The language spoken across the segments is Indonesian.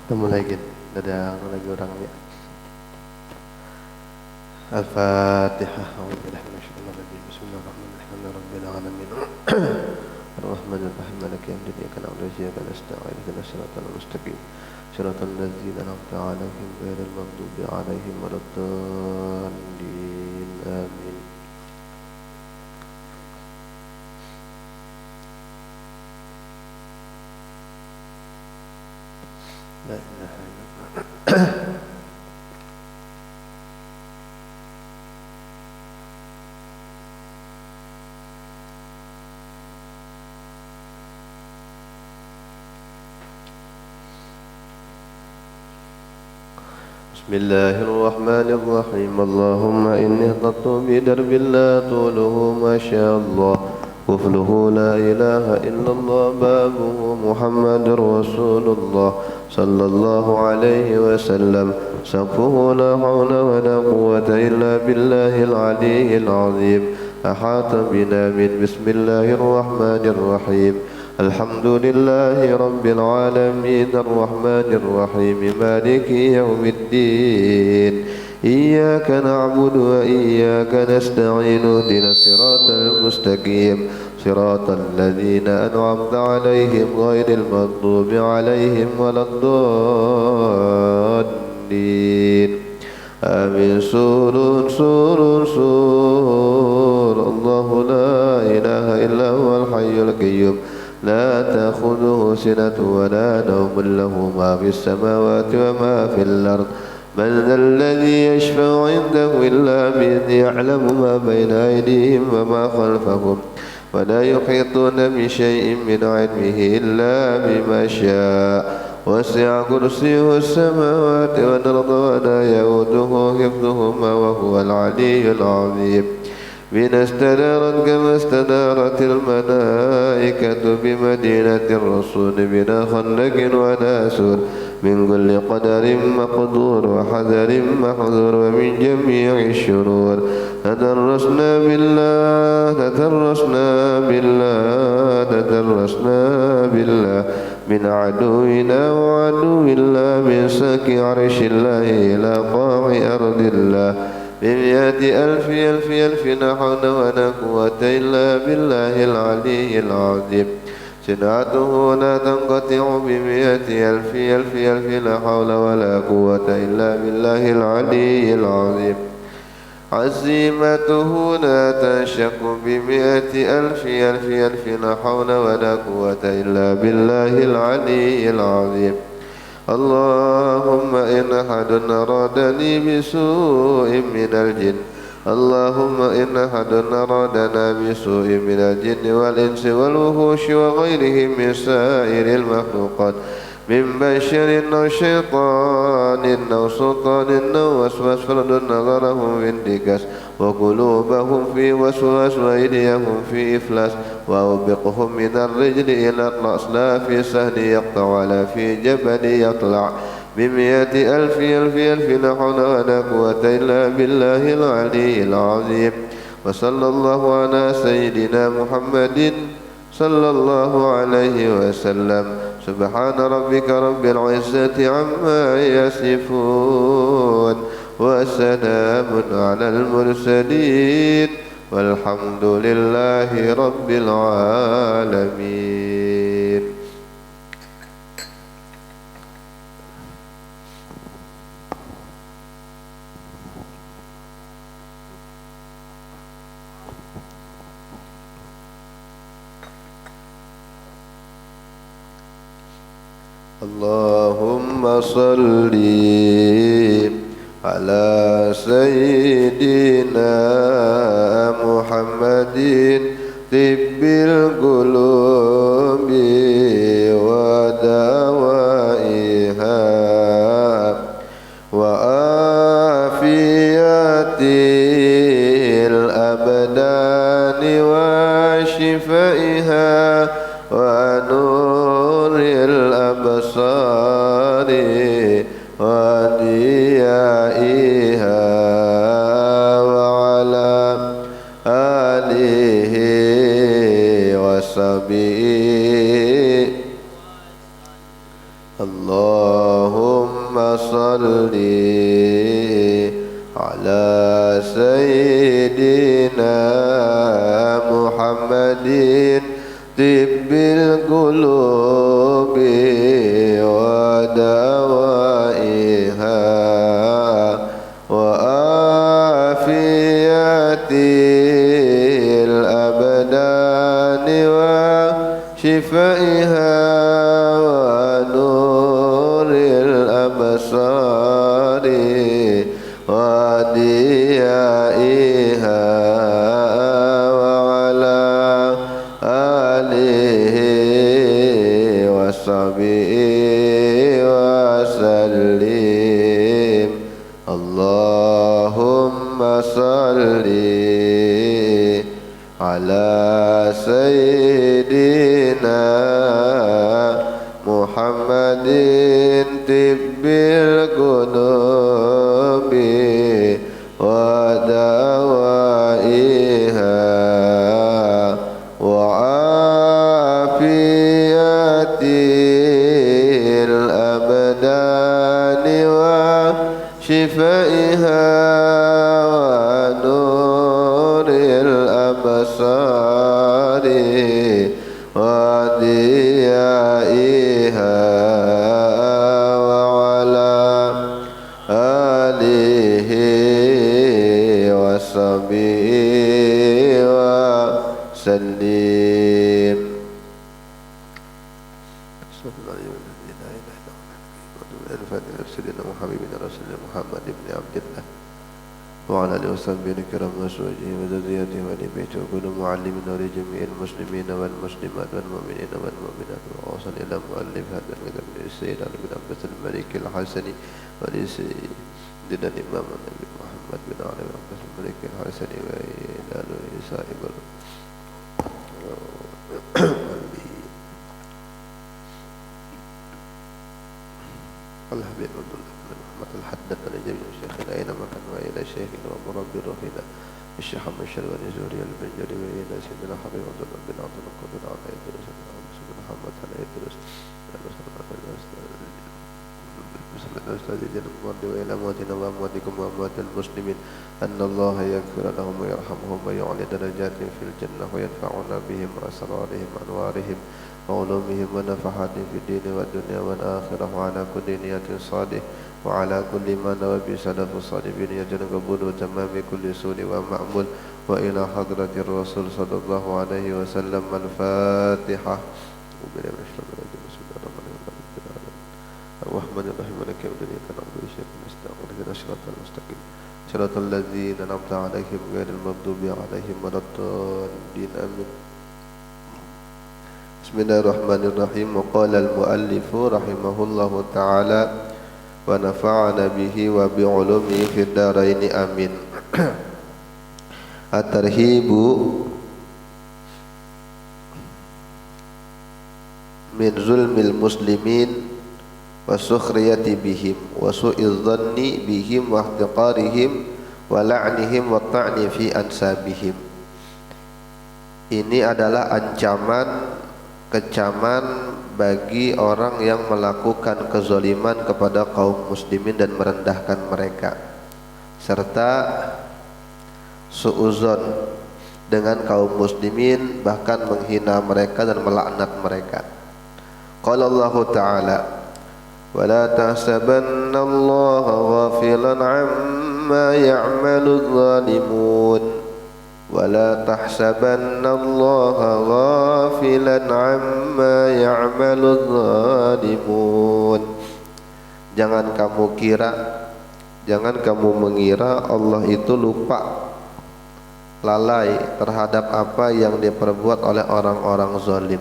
Kita mulai gitu. Ada lagi orangnya. Al-Fatihah. Bismillahirrahmanirrahim. Ar-Rahmanir Rahim. Maliki yawmiddin. Iyyaka na'budu wa iyyaka nasta'in. Ihdinas siratal mustaqim. Siratal ladzina an'amta 'alaihim ghairil maghdubi 'alaihim waladdallin. Amin. La ilaha illallah. بسم الله الرحمن الرحيم. اللهم إني اهتدت بدرب لا طوله ما شاء الله قفله لا إله إلا الله بابه محمد رسول الله صلى الله عليه وسلم سقفه لا حول ولا قوة إلا بالله العلي العظيم أحاط بنا من بسم الله الرحمن الرحيم. الحمد لله رب العالمين الرحمن الرحيم مالك يوم الدين إياك نعبد وإياك نستعين اهدنا الصراط المستقيم صراط الذين أنعمت عليهم غير المغضوب عليهم ولا الضالين آمين. سور سور سور الله لا إله إلا هو الحي القيوم لا تأخذه سنة ولا نوم له ما في السماوات وما في الأرض من ذا الذي يشفع عنده إلا بإذنه يعلم ما بين أيديهم وما خلفهم ولا يحيطون بشيء من علمه إلا بما شاء وسع كرسيه السماوات والأرض ولا يؤوده حفظهما وهو العلي العظيم. بنا استدارت كما استدارت الملائكة بمدينة الرسول بنا خندق وناسور من كل قدر مقدور وحذر محذور ومن جميع الشرور تدرسنا بالله من عدونا وعدو الله من سك عرش الله إلى قاع أرض الله بمئة ألف لا حول ولا قوة إلا بالله العلي العظيم. صنعته لا تنقطع بمئة ألف لا حول ولا قوة إلا بالله العلي العظيم. عزيمته لا تنشق بمئة ألف لا حول ولا قوة إلا بالله العلي العظيم. اللهم إن أحد أرادني بسوء من الجن اللهم إن أحد أرادنا بسوء من الجن والإنس والوحوش وغيرهم من سائر المخلوقات من بشر أو شيطان أو سلطان أو وسواس فرد نظرهم في انتكاس وقلوبهم في وسواس وأيديهم في إفلاس وأوبقهم من الرجل إلى الرأس لا في سهل يقطع ولا في جبل يطلع بمئة ألف لا حول ولا قوة إلا بالله العلي العظيم. وصلى الله على سيدنا محمد صلى الله عليه وسلم. سبحان ربك رب العزة عما يصفون وسلام على المرسلين والحمد لله رب العالمين. اللهم صل على سيدنا محمد طب القلوب ودوائها وعافية الأبدان وشفائها ونور الأبصار وديائها وعلى آله وصحبه. الله على سيدنا محمد طب القلوب ودوائها وآفية الأبدان وشفائها ونور الأبصار وديائها وعلى آله وصحبه وسلم اللهم صل على سيدنا محمد طب القلوب ودوائها وعافية الأبدان وشفائها ونور الأبصار وديائها وعلى آله وصحبه وسلم. محمد بن عبد الله وعلى آله وصحبه الكرام وأزواجه وذريته وآل بيته وكل معلمين ولجميع المسلمين والمسلمات والمؤمنين والمؤمنات وأوصل إلى مؤلف هذا الكتاب السيد علي بن عباس الملك الحسني ولسيدنا الإمام النبي محمد بن علي بن عباس الملك الحسني وإلى سائر الحبيب عبد الله بن محمد الحدث لجميع الشيخين أينما كان وإلى شيخنا ومربي روحنا الشيخ محمد الشرباني زوري البنجري وإلى سيدنا حبيب عبد الله بن عبد الله بن على يدرس بن محمد على يدرس بسم الله الأستاذ المرضي وإلى أمواتنا وأمواتكم وأموات المسلمين أن الله يغفر لهم ويرحمهم ويعلي درجاتهم في الجنة وينفعنا بهم وأسرارهم وأنوارهم وعلومهم ونفحاتهم في الدين والدنيا والآخرة وعلى كل نية صالح وعلى كل ما نوى به سلف الصالح بنية قبول وتمام كل سوء ومعمول وإلى حضرة الرسول صلى الله عليه وسلم الفاتحة. الرحمن الرحيم مالك يوم الدين إياك نعبد وإياك نستعين اهدنا الصراط المستقيم صراط الذين أنعمت عليهم غير المغضوب عليهم ولا الضالين آمين. Bismillahirrahmanirrahim. Wa qala al-muallif rahimahullahu ta'ala wa nafa'ana bihi wa bi ulumihi fid dharain amin. At-tarhibu min zulmil muslimin wa sukhriyati bihim wa su'iz dhanni bihim wa ihtiqarihim wa la'nihim wa ta'ni fi ansabihim. Ini adalah ancaman, kecaman bagi orang yang melakukan kezaliman kepada kaum muslimin dan merendahkan mereka, serta su'uzon dengan kaum muslimin, bahkan menghina mereka dan melaknat mereka. Qala Allah Ta'ala wa la tahsabanna Allaha ghafilan 'amma ya'malu adh-dhalimun wa la tahsabanna Allaha ghafilan 'amma ya'malu adh-dhalimun. Jangan kamu mengira Allah itu lupa, lalai terhadap apa yang diperbuat oleh orang-orang zalim.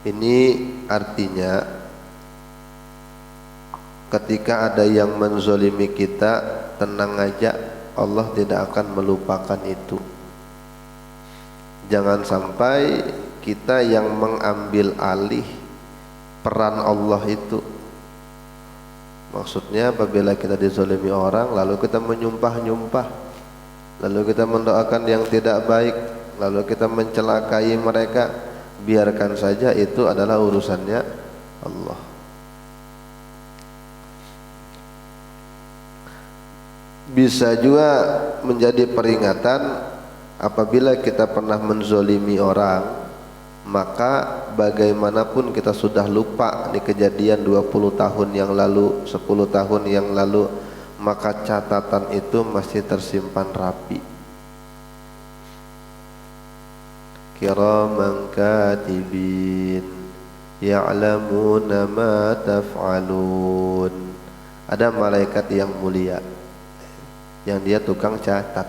Ini artinya ketika ada yang menzalimi kita, tenang aja, Allah tidak akan melupakan itu. Jangan sampai kita yang mengambil alih peran Allah itu. Maksudnya apabila kita dizalimi orang, lalu kita menyumpah-nyumpah, lalu kita mendoakan yang tidak baik, lalu kita mencelakai mereka, biarkan saja, itu adalah urusannya Allah. bisa juga menjadi peringatan apabila kita pernah menzolimi orang, maka bagaimanapun kita sudah lupa di kejadian 20 tahun yang lalu, 10 tahun yang lalu, maka catatan itu masih tersimpan rapi. Kiraman katibin ya'lamuna ma taf'alun. Ada malaikat yang mulia yang dia tukang catat.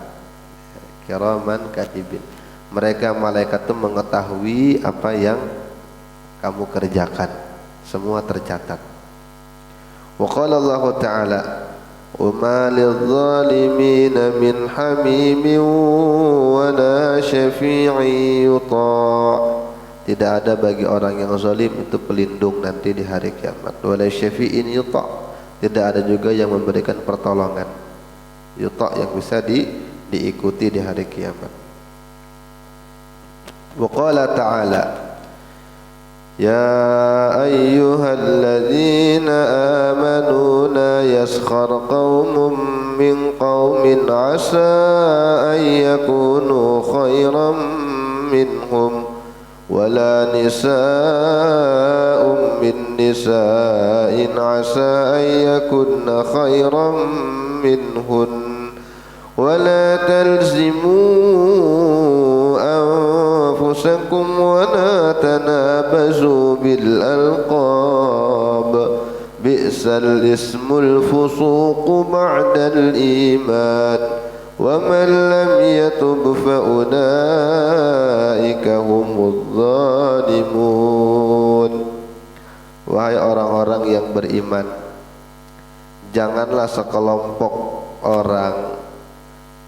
Kiraman katibin. Mereka malaikat itu mengetahui apa yang kamu kerjakan. Semua tercatat. Wa qala Allah Ta'ala, "Wa ma lidh-dhalimina min hamimin wa la syafi'in yuta'." Tidak ada bagi orang yang zalim itu pelindung nanti di hari kiamat. Wa la syafi'in yuta'. Tidak ada juga yang memberikan pertolongan. Yuta' yang bisa diikuti di hari kiamat. Wa qala ta'ala, "Ya ayyuhalladzina amanu la yaskhar qaumun min qaumin 'asa an yakunu khairan minhum wala nisa'un min nisa'in 'asa an yakunna khairan minhun wala talzimu anfusakum wala tanabazu bil alqab bi'sal ismul fusuq ba'dal iman wa man lam yatub fa ulaika humudz zalimun." Wahai orang-orang yang beriman, janganlah sekelompok orang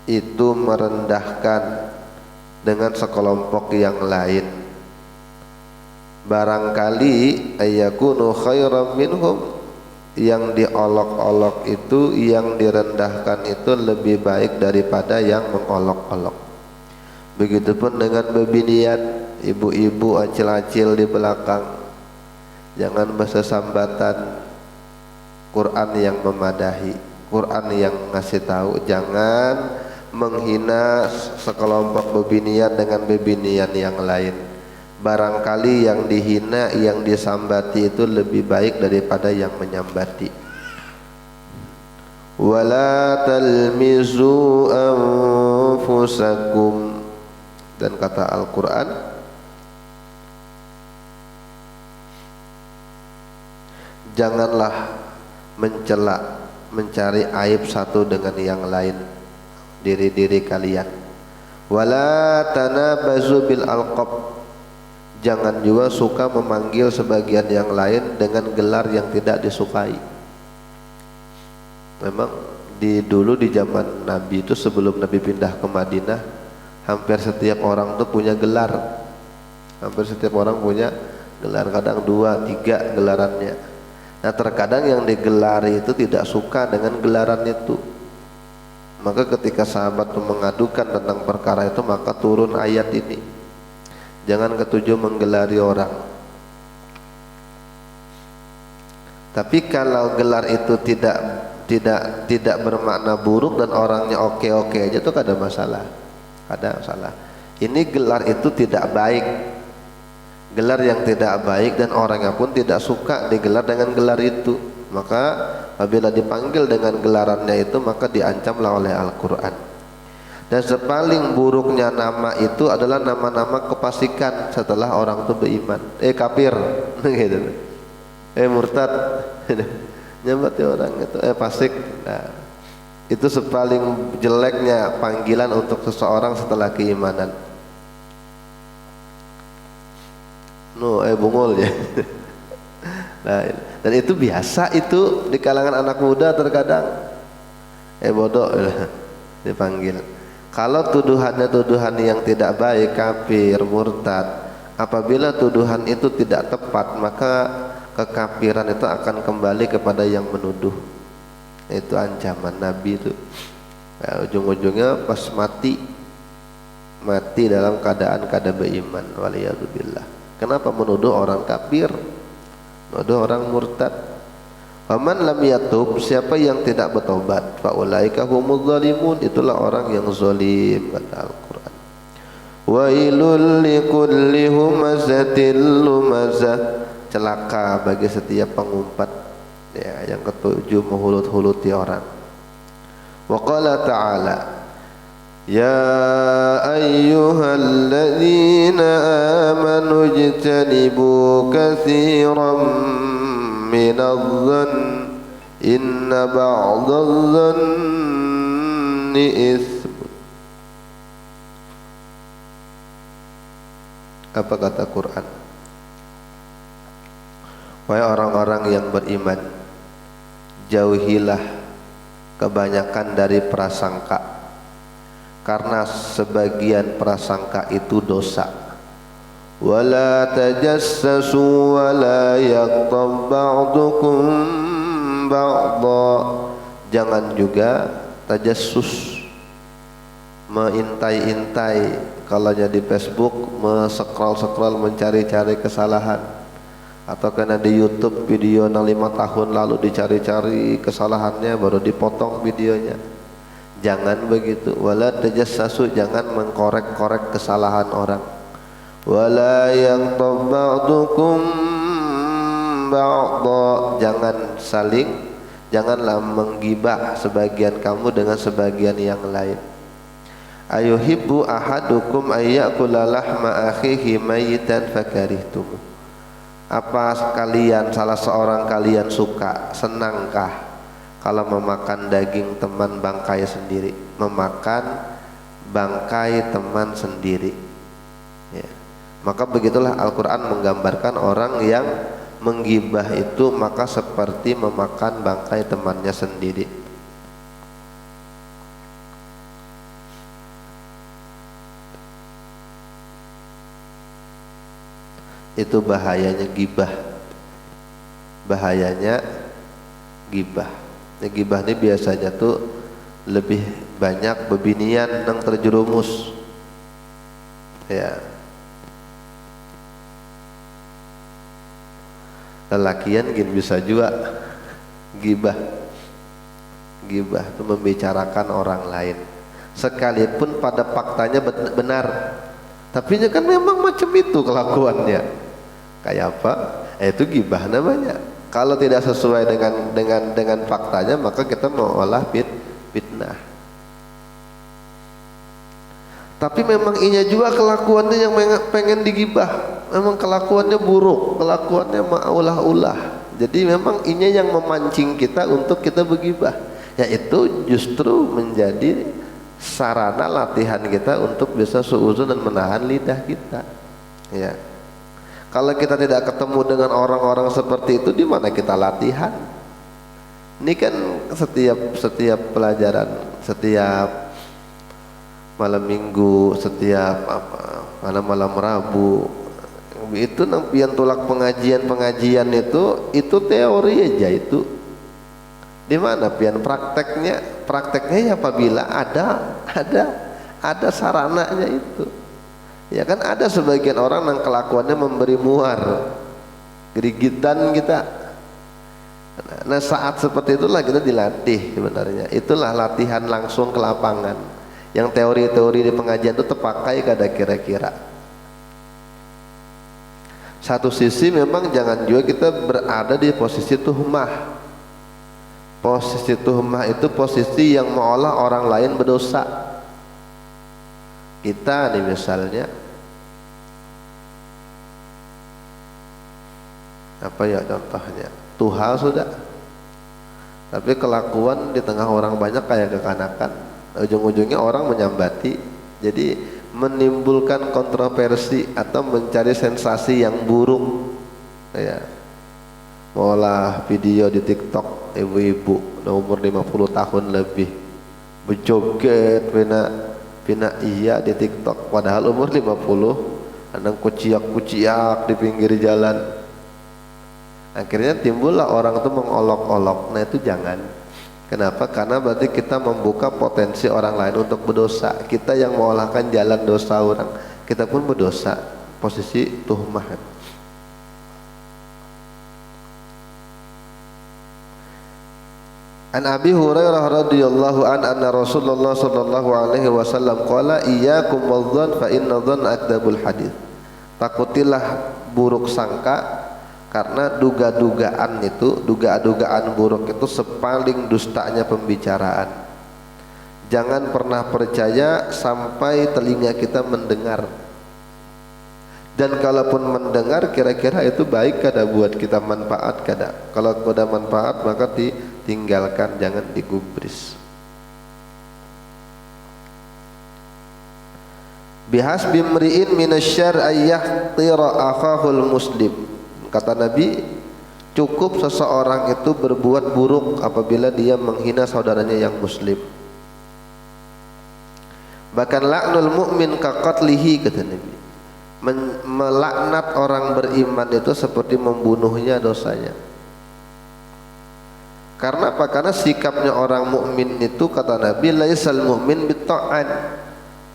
itu merendahkan dengan sekelompok yang lain. Barangkali ayyakunu khairam minhum, yang diolok-olok itu, yang direndahkan itu lebih baik daripada yang mengolok-olok. Begitupun dengan bebinian, ibu-ibu acil-acil di belakang, jangan bersesambatan. Quran yang memadahi, Quran yang ngasih tahu, jangan menghina sekelompok bebinian dengan bebinian yang lain. Barangkali yang dihina, yang disambati itu lebih baik daripada yang menyambati. Wala talmizu anfusakum, dan kata Al-Quran, janganlah mencela, mencari aib satu dengan yang lain diri-diri kalian. Wala tanabazu bil alqab, jangan juga suka memanggil sebagian yang lain dengan gelar yang tidak disukai. Memang dulu di zaman Nabi itu, sebelum Nabi pindah ke Madinah, hampir setiap orang tuh punya gelar. Hampir setiap orang punya gelar, kadang 2, 3 gelarannya. Nah terkadang yang digelari itu tidak suka dengan gelaran itu. Maka ketika sahabat itu mengadukan tentang perkara itu, maka turun ayat ini, jangan ketujuh menggelari orang. Tapi kalau gelar itu tidak bermakna buruk dan orangnya oke-oke aja, itu ada masalah. Ada masalah. Ini gelar itu tidak baik, gelar yang tidak baik, dan orangnya pun tidak suka digelar dengan gelar itu. Maka apabila dipanggil dengan gelarannya itu, maka diancamlah oleh Al-Quran. Dan sepaling buruknya nama itu adalah nama-nama kefasikan setelah orang itu beriman. Kafir gitu. Murtad nyambati orang itu fasik. Nah, itu sepaling jeleknya panggilan untuk seseorang setelah keimanan. Bungul ya. Nah, dan itu biasa itu di kalangan anak muda terkadang. Bodoh dipanggil. Kalau tuduhannya tuduhan yang tidak baik, kafir, murtad, apabila tuduhan itu tidak tepat, maka kekafiran itu akan kembali kepada yang menuduh. Itu ancaman Nabi itu. Ujung-ujungnya pas mati dalam keadaan kada beriman, waliyadzubillah. Kenapa menuduh orang kafir, menuduh orang murtad? Faman lam yatub, siapa yang tidak bertobat, fa ulaika humuz zalimun, itulah orang yang zalim, kata Al-Qur'an. Wailul likulli humazatil lumazah, celaka bagi setiap pengumpat, ya, yang ketujuh menghulut-huluti orang. Wa qala ta'ala, ya ayyuhalladzina amanu ijtanibu katsiran minadh-dhann inna ba'dadh-dhanni itsm. Apa kata Quran? Wahai orang-orang yang beriman, jauhilah kebanyakan dari prasangka, karena sebagian prasangka itu dosa. Wala tajassasu wala yaghtab ba'dukum ba'dha, jangan juga tajassus, mengintai-intai, kalau di Facebook scroll mencari-cari kesalahan, atau karena di YouTube video yang 5 tahun lalu dicari-cari kesalahannya baru dipotong videonya. Jangan begitu. Wala tajassasu, jangan mengkorek-korek kesalahan orang. Wala yaghtab ba'dukum ba'dha, janganlah menggibah sebagian kamu dengan sebagian yang lain. Ayuhibbu ahadukum ayyakula lahma akhihi mayyitan fakarihtum, apa kalian, salah seorang kalian suka, senangkah kalau memakan daging teman bangkai sendiri, memakan bangkai teman sendiri, ya. Maka begitulah Al-Quran menggambarkan orang yang menggibah itu maka seperti memakan bangkai temannya sendiri. Itu bahayanya gibah. Bahayanya gibah. Gibah ini biasanya tuh lebih banyak bebinian yang terjerumus, ya. Lelakian gin bisa juga gibah. Gibah itu membicarakan orang lain, sekalipun pada faktanya benar, tapi kan memang macam itu kelakuannya. Kayak apa? Itu gibah namanya. Kalau tidak sesuai dengan faktanya, maka kita mengolah fitnah. Tapi memang inya juga kelakuannya yang pengen digibah. Memang kelakuannya buruk, kelakuannya maulah-ulah. Jadi memang inya yang memancing kita untuk kita begibah. Yaitu justru menjadi sarana latihan kita untuk bisa suuzon dan menahan lidah kita, ya. Kalau kita tidak ketemu dengan orang-orang seperti itu, di mana kita latihan? Ini kan setiap pelajaran, setiap malam minggu, setiap malam Rabu, itu nampian tulak pengajian itu teori aja itu. Di mana pian prakteknya? Prakteknya ya apabila ada sarananya itu. Ya kan ada sebagian orang yang kelakuannya memberi muar, gerigitan kita. Nah saat seperti itulah kita dilatih sebenarnya. Itulah latihan langsung ke lapangan. Yang teori-teori di pengajian itu terpakai kada kira-kira. Satu sisi memang jangan juga kita berada di posisi tuhmah. Posisi tuhmah itu posisi yang meolah orang lain berdosa. Kita nih misalnya, apa ya contohnya, Tuhan sudah, tapi kelakuan di tengah orang banyak kayak kekanakan, ujung-ujungnya orang menyambati, jadi menimbulkan kontroversi atau mencari sensasi yang buruk, ya. Mengolah video di TikTok ibu-ibu umur 50 tahun lebih berjoget pina iya di TikTok, padahal umur 50, andang kuciak-kuciak di pinggir jalan. Akhirnya timbullah orang itu mengolok-olok. Nah itu jangan. Kenapa? Karena berarti kita membuka potensi orang lain untuk berdosa. Kita yang mengolahkan jalan dosa orang, kita pun berdosa. Posisi tuhmah. An Abi Hurairah radhiyallahu anna Rasulullah sallallahu alaihi wasallam qala iyyakum wadh-dhann fa inna dhanna akdzabul hadits. Takutilah buruk sangka karena duga-dugaan itu, dugaan buruk itu sepaling dustanya pembicaraan. Jangan pernah percaya sampai telinga kita mendengar. Dan kalaupun mendengar kira-kira itu baik kada buat kita, manfaat kada. Kalau ada manfaat maka ditinggalkan, jangan digubris. Bihasbi mri'in minasyarr ayyahqira akhahul muslim. Kata Nabi, cukup seseorang itu berbuat buruk apabila dia menghina saudaranya yang muslim. Bahkan la'nul mu'min ka qatlihi, kata Nabi. Melaknat orang beriman itu seperti membunuhnya dosanya. Karena apa? Karena sikapnya orang mukmin itu, kata Nabi, laisal mu'min bitta'an.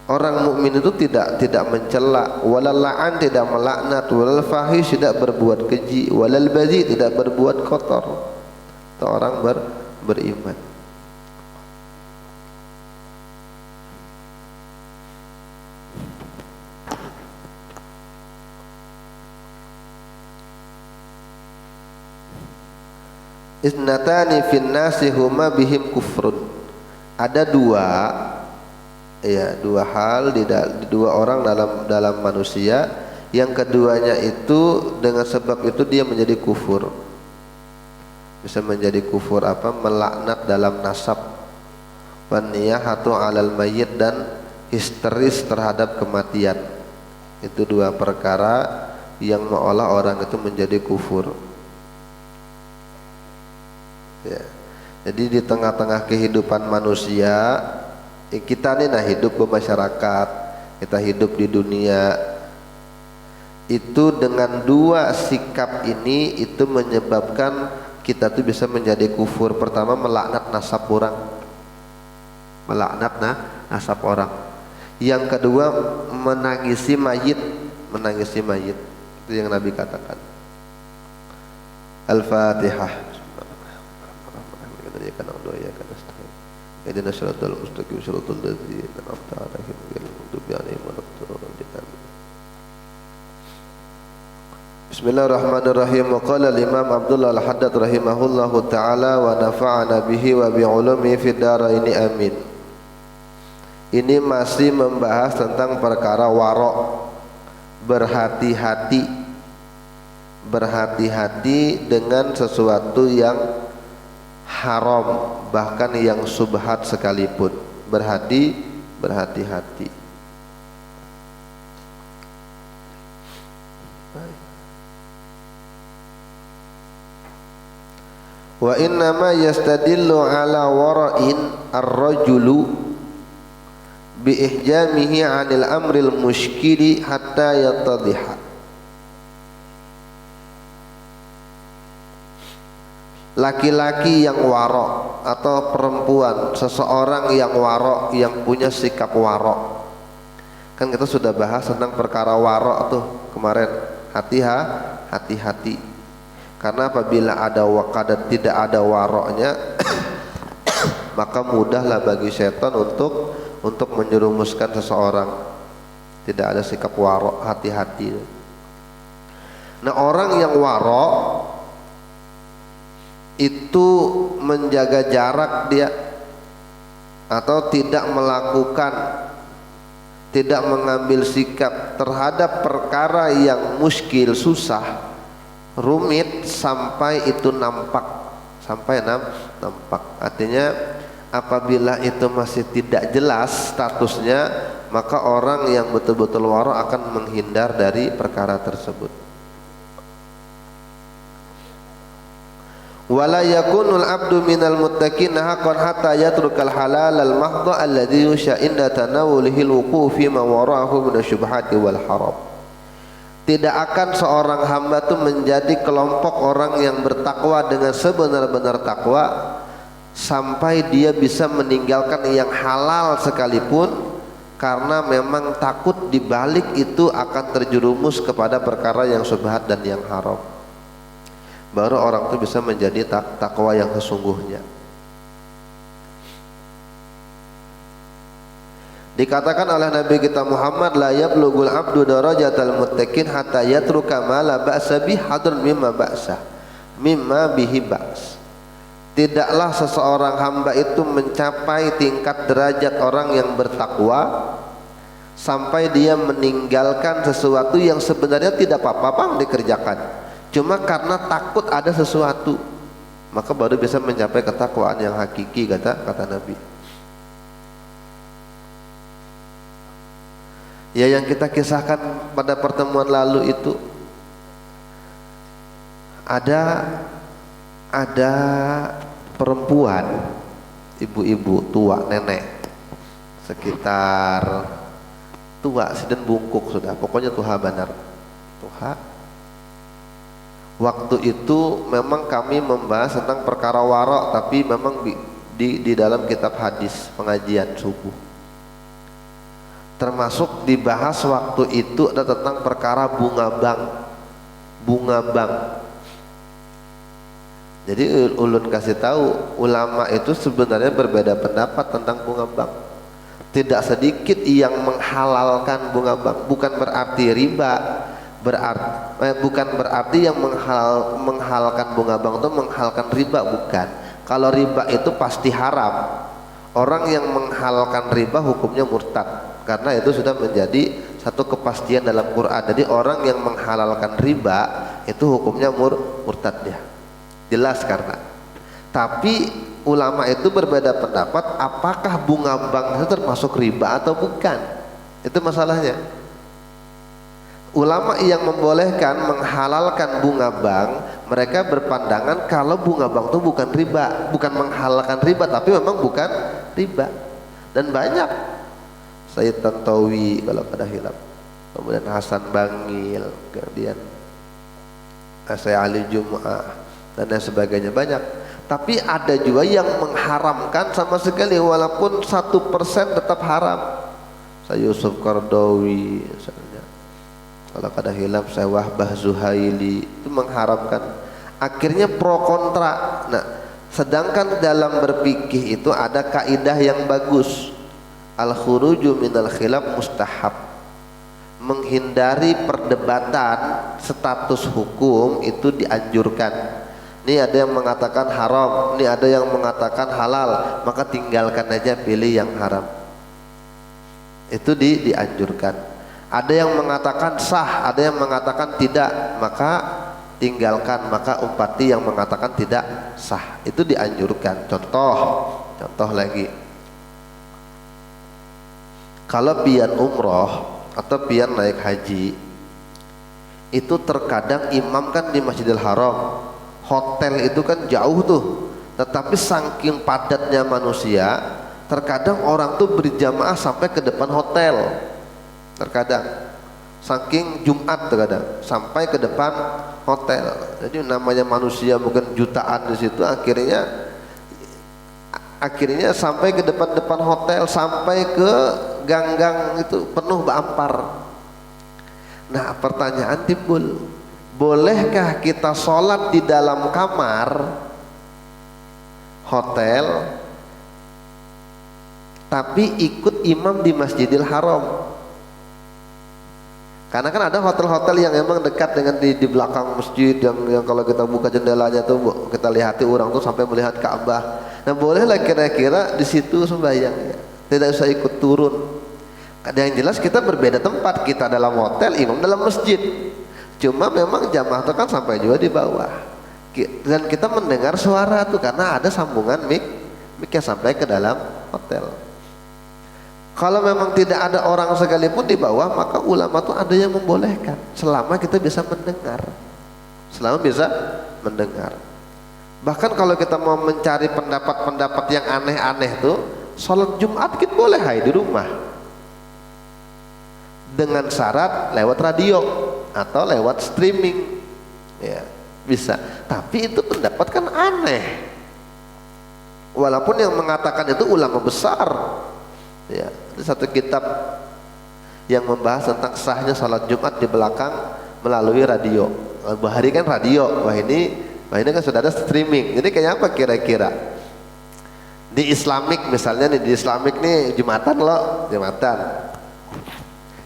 Orang mukmin itu tidak mencela, walal la'an tidak melaknat, walal fahish tidak berbuat keji, walal bazi tidak berbuat kotor. Itu orang beriman. Isnatani fin nasi huma bihim kufrun. Ada dua hal di dua orang dalam manusia. Yang keduanya itu dengan sebab itu dia menjadi kufur. Bisa menjadi kufur apa? Melaknat dalam nasab, waniyahatu alal mayyit, dan histeris terhadap kematian. Itu dua perkara yang meolah orang itu menjadi kufur. Ya. Jadi di tengah-tengah kehidupan manusia, kita ini hidup bermasyarakat, kita hidup di dunia, itu dengan dua sikap ini itu menyebabkan kita tuh bisa menjadi kufur. Pertama, melaknat nasab orang, melaknat nasab orang. Yang kedua, menangisi mayit. Itu yang Nabi katakan. Al-Fatihah. Ihdinash shiratal mustaqim shiratal ladzina an'amta 'alaihim ghairil maghdubi 'alaihim waladdallin. Bismillahirrahmanirrahim. Wa qala al-Imam Abdullah Al-Haddad rahimahullahu ta'ala wa nafa'ana bihi wa bi'ulumi fid dharain amin. Ini masih membahas tentang perkara wara', berhati-hati dengan sesuatu yang haram, bahkan yang subhat sekalipun. Berhati-hati. Wa innama yastadillu ala wara'in ar-rajulu bi ihjamihi 'anil amril mushkili hatta yattadhiha. Laki-laki yang warok atau perempuan, seseorang yang warok, yang punya sikap warok. Kan kita sudah bahas tentang perkara warok tuh kemarin. Hati-hati. Karena apabila tidak ada waroknya maka mudahlah bagi setan untuk menjerumuskan seseorang. Tidak ada sikap warok, hati-hati. Nah, orang yang warok itu menjaga jarak dia, atau tidak mengambil sikap terhadap perkara yang muskil, susah, rumit, sampai itu nampak. Artinya apabila itu masih tidak jelas statusnya, maka orang yang betul-betul wara' akan menghindar dari perkara tersebut. Wala yakunul abdu minal muttaqin haqqan hatta yatrukal halal al mahdha alladhi yusha inda tanawulihi al wuquf fi ma wara'ahu min asyubhati wal haram. Tidak akan seorang hamba itu menjadi kelompok orang yang bertakwa dengan sebenar-benar takwa sampai dia bisa meninggalkan yang halal sekalipun, karena memang takut dibalik itu akan terjerumus kepada perkara yang syubhat dan yang haram. Baru orang itu bisa menjadi takwa yang sesungguhnya. Dikatakan oleh Nabi kita Muhammad, la yablughul abdu darajatal muttaqin hatta yatruka ma la ba'sa bih hadrun mimma bihi ba's. Tidaklah seseorang hamba itu mencapai tingkat derajat orang yang bertakwa sampai dia meninggalkan sesuatu yang sebenarnya tidak apa-apa dikerjakan, cuma karena takut ada sesuatu, maka baru bisa mencapai ketakwaan yang hakiki, kata Nabi. Ya, yang kita kisahkan pada pertemuan lalu itu ada perempuan, ibu-ibu tua, nenek sekitar tua siden bungkuk sudah, pokoknya tuha benar tuha. Waktu itu memang kami membahas tentang perkara warok, tapi memang di dalam kitab hadis pengajian subuh, termasuk dibahas waktu itu ada tentang perkara bunga bank. Jadi ulun kasih tahu, ulama itu sebenarnya berbeda pendapat tentang bunga bank. Tidak sedikit yang menghalalkan bunga bank. Bukan berarti riba, bukan berarti yang menghalalkan bunga bank itu menghalalkan riba, bukan. Kalau riba itu pasti haram. Orang yang menghalalkan riba hukumnya murtad, karena itu sudah menjadi satu kepastian dalam Quran. Jadi orang yang menghalalkan riba itu hukumnya murtad dia. Jelas karena. Tapi ulama itu berbeda pendapat apakah bunga bank itu termasuk riba atau bukan. Itu masalahnya. Ulama yang membolehkan menghalalkan bunga bank, mereka berpandangan kalau bunga bank itu bukan riba, bukan menghalalkan riba, tapi memang bukan riba. Dan banyak, Sayyid Tantowi kalau pada hilaf, kemudian Hasan Bangil, kemudian Syekh Ali Jum'ah dan lain sebagainya, banyak. Tapi ada juga yang mengharamkan sama sekali, walaupun 1% tetap haram. Saya Yusuf Qardawi misalnya, kalau kada hilaf saya Wahbah Zuhaili, itu mengharamkan. Akhirnya pro kontra. Nah, sedangkan dalam berfikih itu ada kaidah yang bagus, al khuruju minal khilaf mustahab. Menghindari perdebatan status hukum itu dianjurkan. Ini ada yang mengatakan haram, ini ada yang mengatakan halal, maka tinggalkan aja, pilih yang haram. Itu dianjurkan. Ada yang mengatakan sah, ada yang mengatakan tidak, maka tinggalkan, maka umpati yang mengatakan tidak sah. Itu dianjurkan. Contoh lagi, kalau pian umroh atau pian naik haji, itu terkadang imam kan di Masjidil Haram, hotel itu kan jauh tuh, tetapi saking padatnya manusia, terkadang orang tuh berjamaah sampai ke depan hotel. Terkadang saking Jumat, terkadang sampai ke depan hotel. Jadi namanya manusia mungkin jutaan di situ, akhirnya sampai ke depan hotel, sampai ke gang-gang itu penuh berampar. Nah, pertanyaan timbul, bolehkah kita sholat di dalam kamar hotel tapi ikut imam di Masjidil Haram? Karena kan ada hotel-hotel yang emang dekat dengan di belakang masjid, yang kalau kita buka jendelanya tuh kita lihati orang tuh sampai melihat Ka'bah. Nah, bolehlah kira-kira di situ sembahyang ya, tidak usah ikut turun. Yang jelas kita berbeda tempat, kita dalam hotel, imam dalam masjid. Cuma memang jamaah itu kan sampai juga di bawah, dan kita mendengar suara tuh karena ada sambungan mic yang sampai ke dalam hotel. Kalau memang tidak ada orang sekalipun di bawah, maka ulama tuh ada yang membolehkan selama kita bisa mendengar, Bahkan kalau kita mau mencari pendapat-pendapat yang aneh-aneh tuh, sholat Jumat kita boleh di rumah dengan syarat lewat radio atau lewat streaming, ya bisa. Tapi itu pendapat kan aneh, walaupun yang mengatakan itu ulama besar. Ya, ada satu kitab yang membahas tentang sahnya salat Jumat di belakang melalui radio. Bahari kan radio, wah ini kan sudah ada streaming. Jadi kayak apa kira-kira? Di Islamik misalnya nih, di Islamik nih Jumatan loh, Jumatan.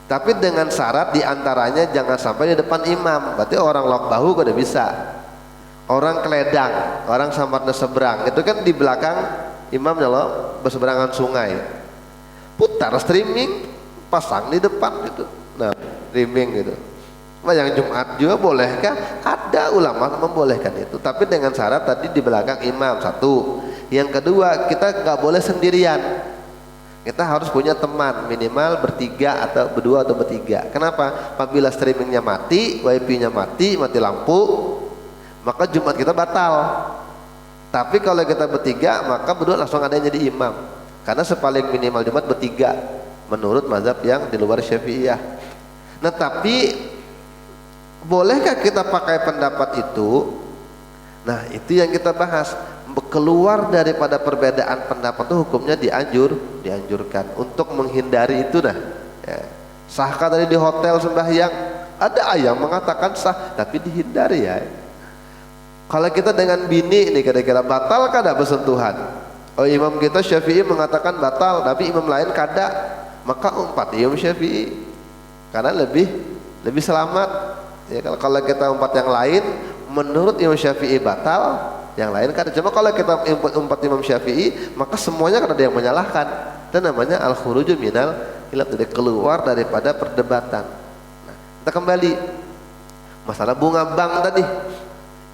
Tapi dengan syarat diantaranya jangan sampai di depan imam. Berarti orang lok bahu udah bisa. Orang keledang, orang samar seberang, itu kan di belakang imamnya loh, berseberangan sungai. Putar streaming, pasang di depan gitu. Nah, streaming gitu. Yang Jumat juga bolehkah? Ada ulama membolehkan itu, tapi dengan syarat tadi di belakang imam satu. Yang kedua, kita nggak boleh sendirian. Kita harus punya teman, minimal bertiga atau berdua atau bertiga. Kenapa? Apabila streamingnya mati, wifi-nya mati lampu, maka Jumat kita batal. Tapi kalau kita bertiga, maka berdua langsung ada yang jadi imam. Karena sepaling minimal Jumat bertiga, menurut mazhab yang di luar Syafi'iyah. Nah, tapi bolehkah kita pakai pendapat itu? Nah, itu yang kita bahas. Keluar daripada perbedaan pendapat itu hukumnya dianjurkan untuk menghindari itu dah. Ya. Sahkah tadi di hotel sembahyang? Ada yang mengatakan sah, tapi dihindari ya. Kalau kita dengan bini ini kira-kira batal kada bersentuhan? Oh, imam kita Syafi'i mengatakan batal, tapi imam lain kada, maka umpat imam Syafi'i karena lebih selamat. Ya, kalau kita umpat yang lain, menurut imam Syafi'i batal, yang lain kan. Cuma kalau kita umpat imam Syafi'i, maka semuanya kan ada yang menyalahkan. Itu namanya al-khuruju minal khilaf, jadi keluar daripada perdebatan. Nah, kita kembali masalah bunga bank tadi.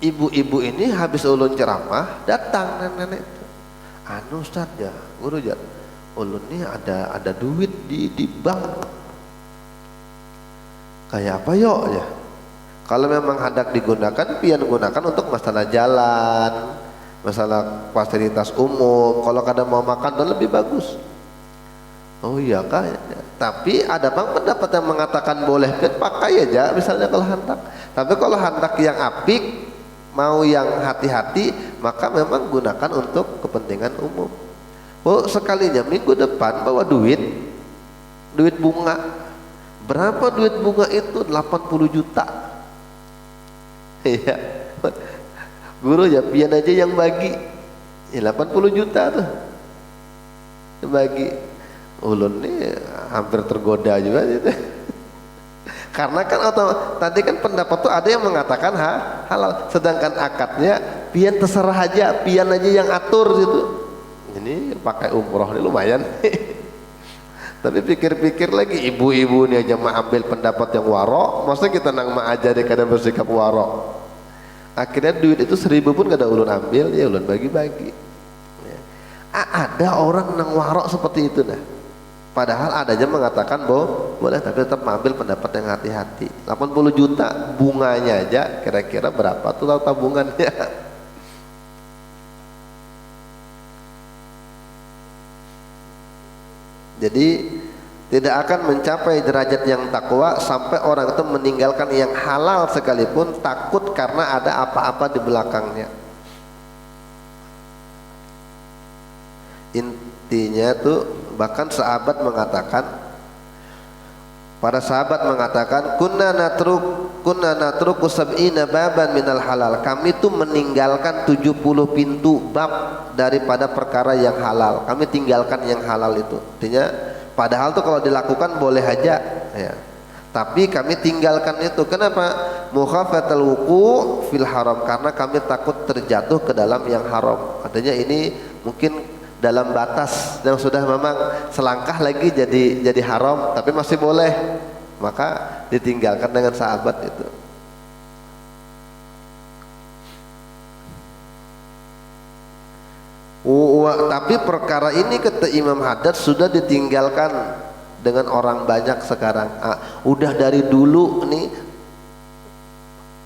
Ibu-ibu ini habis ulun ceramah, datang nenek-nenek itu. Anu Ustaz ya, guru ya, ulun nih ada duit di bank. Kayak apa yuk ya? Kalau memang hendak digunakan, pian gunakan untuk masalah jalan, masalah fasilitas umum. Kalau kadang mau makan dan lebih bagus. Oh iya kak. Tapi ada bang pendapat yang mengatakan boleh pakai aja, misalnya kalau hendak. Tapi kalau hendak yang apik, mau yang hati-hati, maka memang gunakan untuk kepentingan umum. Oh, sekalinya minggu depan bawa duit bunga. Berapa duit bunga itu? 80 juta. Iya, guru ya pian aja yang bagi ya 80 juta tuh bagi. Ulun nih hampir tergoda juga gitu. Karena kan tadi kan pendapat tuh ada yang mengatakan halal, sedangkan akadnya pian terserah aja, pian aja yang atur gitu. Ini pakai umroh ini lumayan. Tapi pikir-pikir lagi, ibu-ibu ini aja mah ambil pendapat yang warok, maksudnya kita nang mah aja deh kadang bersikap warok. Akhirnya duit itu 1000 pun kada ulun ambil, ya ulun bagi-bagi. Ya. Ada orang nang warok seperti itu nah. Padahal ada aja mengatakan boleh, tapi tetap ambil pendapat yang hati-hati. 80 juta bunganya aja, kira-kira berapa tuh tabungannya? Jadi tidak akan mencapai derajat yang takwa sampai orang itu meninggalkan yang halal sekalipun takut karena ada apa-apa di belakangnya. Intinya tuh bahkan para sahabat mengatakan kunna natruku sab'ina baban minal halal. Kami tuh meninggalkan 70 pintu bab daripada perkara yang halal. Kami tinggalkan yang halal itu. Artinya padahal tuh kalau dilakukan boleh aja ya. Tapi kami tinggalkan itu. Kenapa? Mukhafatal wuqu fil haram, karena kami takut terjatuh ke dalam yang haram. Artinya ini mungkin dalam batas yang sudah memang selangkah lagi jadi haram, tapi masih boleh, maka ditinggalkan dengan sahabat itu. Tapi perkara ini kata Imam Haddad sudah ditinggalkan dengan orang banyak sekarang. Udah dari dulu nih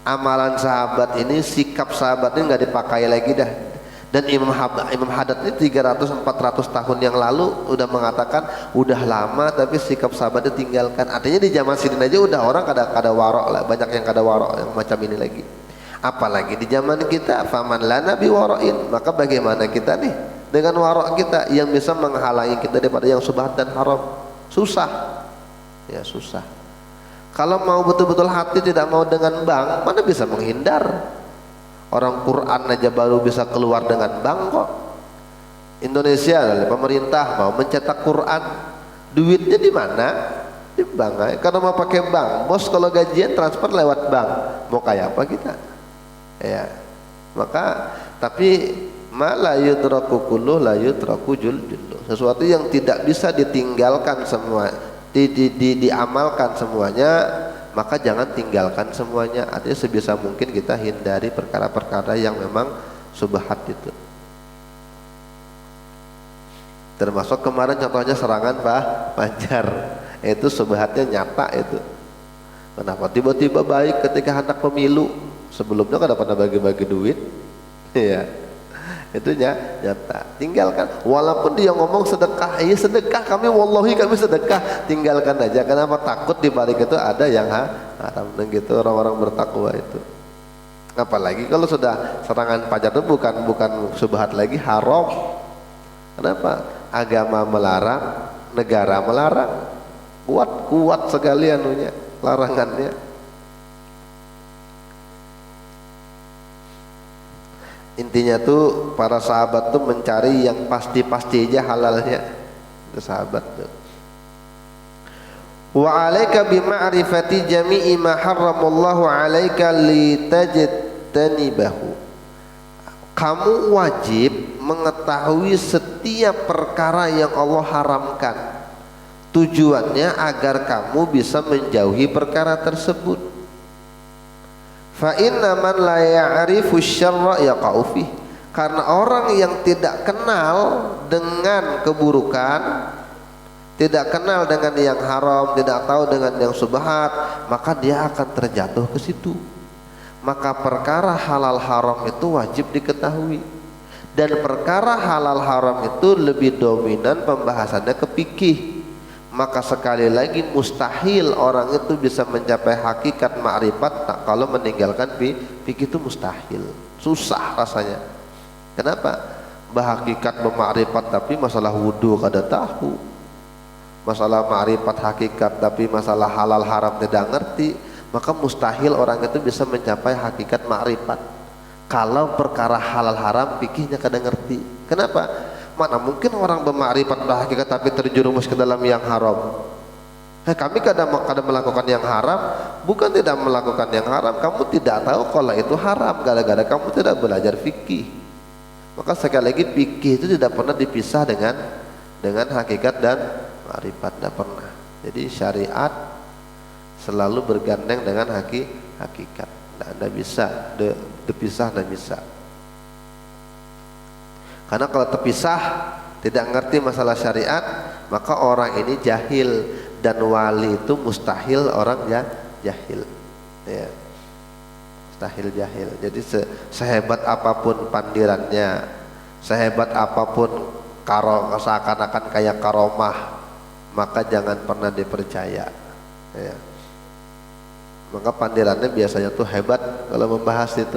amalan sahabat ini, sikap sahabat ini nggak dipakai lagi dah. Dan Imam Haddad ini 300-400 tahun yang lalu udah mengatakan udah lama tapi sikap sahabat ditinggalkan. Artinya di zaman sini aja udah orang kada warok lah, banyak yang kada warok yang macam ini lagi. Apalagi di zaman kita, faman lana bi waroin, maka bagaimana kita nih dengan warok kita yang bisa menghalangi kita daripada yang subhat dan haram? Susah, ya susah. Kalau mau betul-betul hati tidak mau dengan bank, mana bisa menghindar? Orang Quran aja baru bisa keluar dengan bank kok. Indonesia, pemerintah mau mencetak Quran, duitnya di mana? Di bank. Karena mau pakai bank, bos kalau gajian transfer lewat bank, mau kayak apa kita? Ya, maka tapi ma la yudraku kullu la yudraku jullu. Sesuatu yang tidak bisa ditinggalkan semua, diamalkan semuanya, maka jangan tinggalkan semuanya. Artinya sebisa mungkin kita hindari perkara-perkara yang memang subhat itu. Termasuk kemarin contohnya serangan Pak Banjar, itu subhatnya nyata itu. Kenapa tiba-tiba baik ketika hendak pemilu? Sebelumnya kan pernah bagi-bagi duit, ya itu nyata. Tinggalkan, walaupun dia ngomong sedekah, iya sedekah, kami wallahi kami sedekah, tinggalkan aja. Kenapa? Takut di balik itu ada yang haram. Dan gitu orang-orang bertakwa itu. Apalagi kalau sudah serangan Banjar itu bukan subhat lagi, haram. Kenapa? Agama melarang, negara melarang, kuat sekali anunya, larangannya. Intinya tuh para sahabat tuh mencari yang pasti-pasti aja halalnya. Itu sahabat tuh. Wa 'alaika bi ma'rifati jami'i ma harramallahu 'alaika litajtanibahu. Kamu wajib mengetahui setiap perkara yang Allah haramkan. Tujuannya agar kamu bisa menjauhi perkara tersebut. Fa inna man la ya'rifu syarra yaqa'u fih. Karena orang yang tidak kenal dengan keburukan, tidak kenal dengan yang haram, tidak tahu dengan yang subhat, maka dia akan terjatuh ke situ. Maka perkara halal haram itu wajib diketahui, dan perkara halal haram itu lebih dominan pembahasannya ke fikih. Maka sekali lagi mustahil orang itu bisa mencapai hakikat ma'rifat kalau meninggalkan fikih. Itu mustahil, susah rasanya. Kenapa? Hakikat ma'rifat tapi masalah wudu kada tahu, masalah ma'rifat hakikat tapi masalah halal haram tidak ngerti. Maka mustahil orang itu bisa mencapai hakikat ma'rifat kalau perkara halal haram fikihnya kadang ngerti. Kenapa? Mana mungkin orang bermakrifat hakikat tapi terjerumus ke dalam yang haram. Kami kadang melakukan yang haram, bukan tidak melakukan yang haram, kamu tidak tahu kalau itu haram gara-gara kamu tidak belajar fikih. Maka sekali lagi fikih itu tidak pernah dipisah dengan hakikat dan ma'rifat, tidak pernah. Jadi syariat selalu bergandeng dengan hakikat. Tidak bisa dipisah, tidak bisa. Karena kalau terpisah, tidak ngerti masalah syariat, maka orang ini jahil, dan wali itu mustahil orang jahil. Ya. Mustahil jahil. Jadi sehebat apapun pandirannya, sehebat apapun seakan-akan kayak karomah, maka jangan pernah dipercaya. Ya. Maka pandirannya biasanya tuh hebat kalau membahas itu.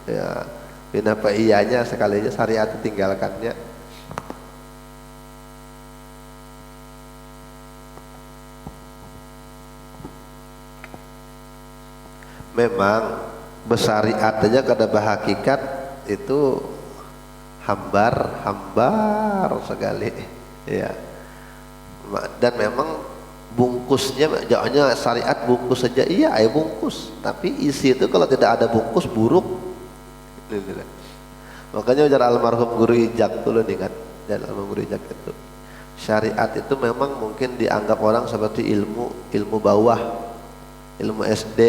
Ya, kenapa iyanya sekalinya syariat ditinggalkannya. Memang besyariat aja kada berhakikat itu hambar sekali, ya. Dan memang bungkusnya jauhnya syariat bungkus saja, iya bungkus, tapi isi itu kalau tidak ada bungkus buruk. Makanya ujar almarhum guru Ijak tuh ingat, dan almarhum guru Ijak itu syariat itu memang mungkin dianggap orang seperti ilmu bawah, ilmu SD,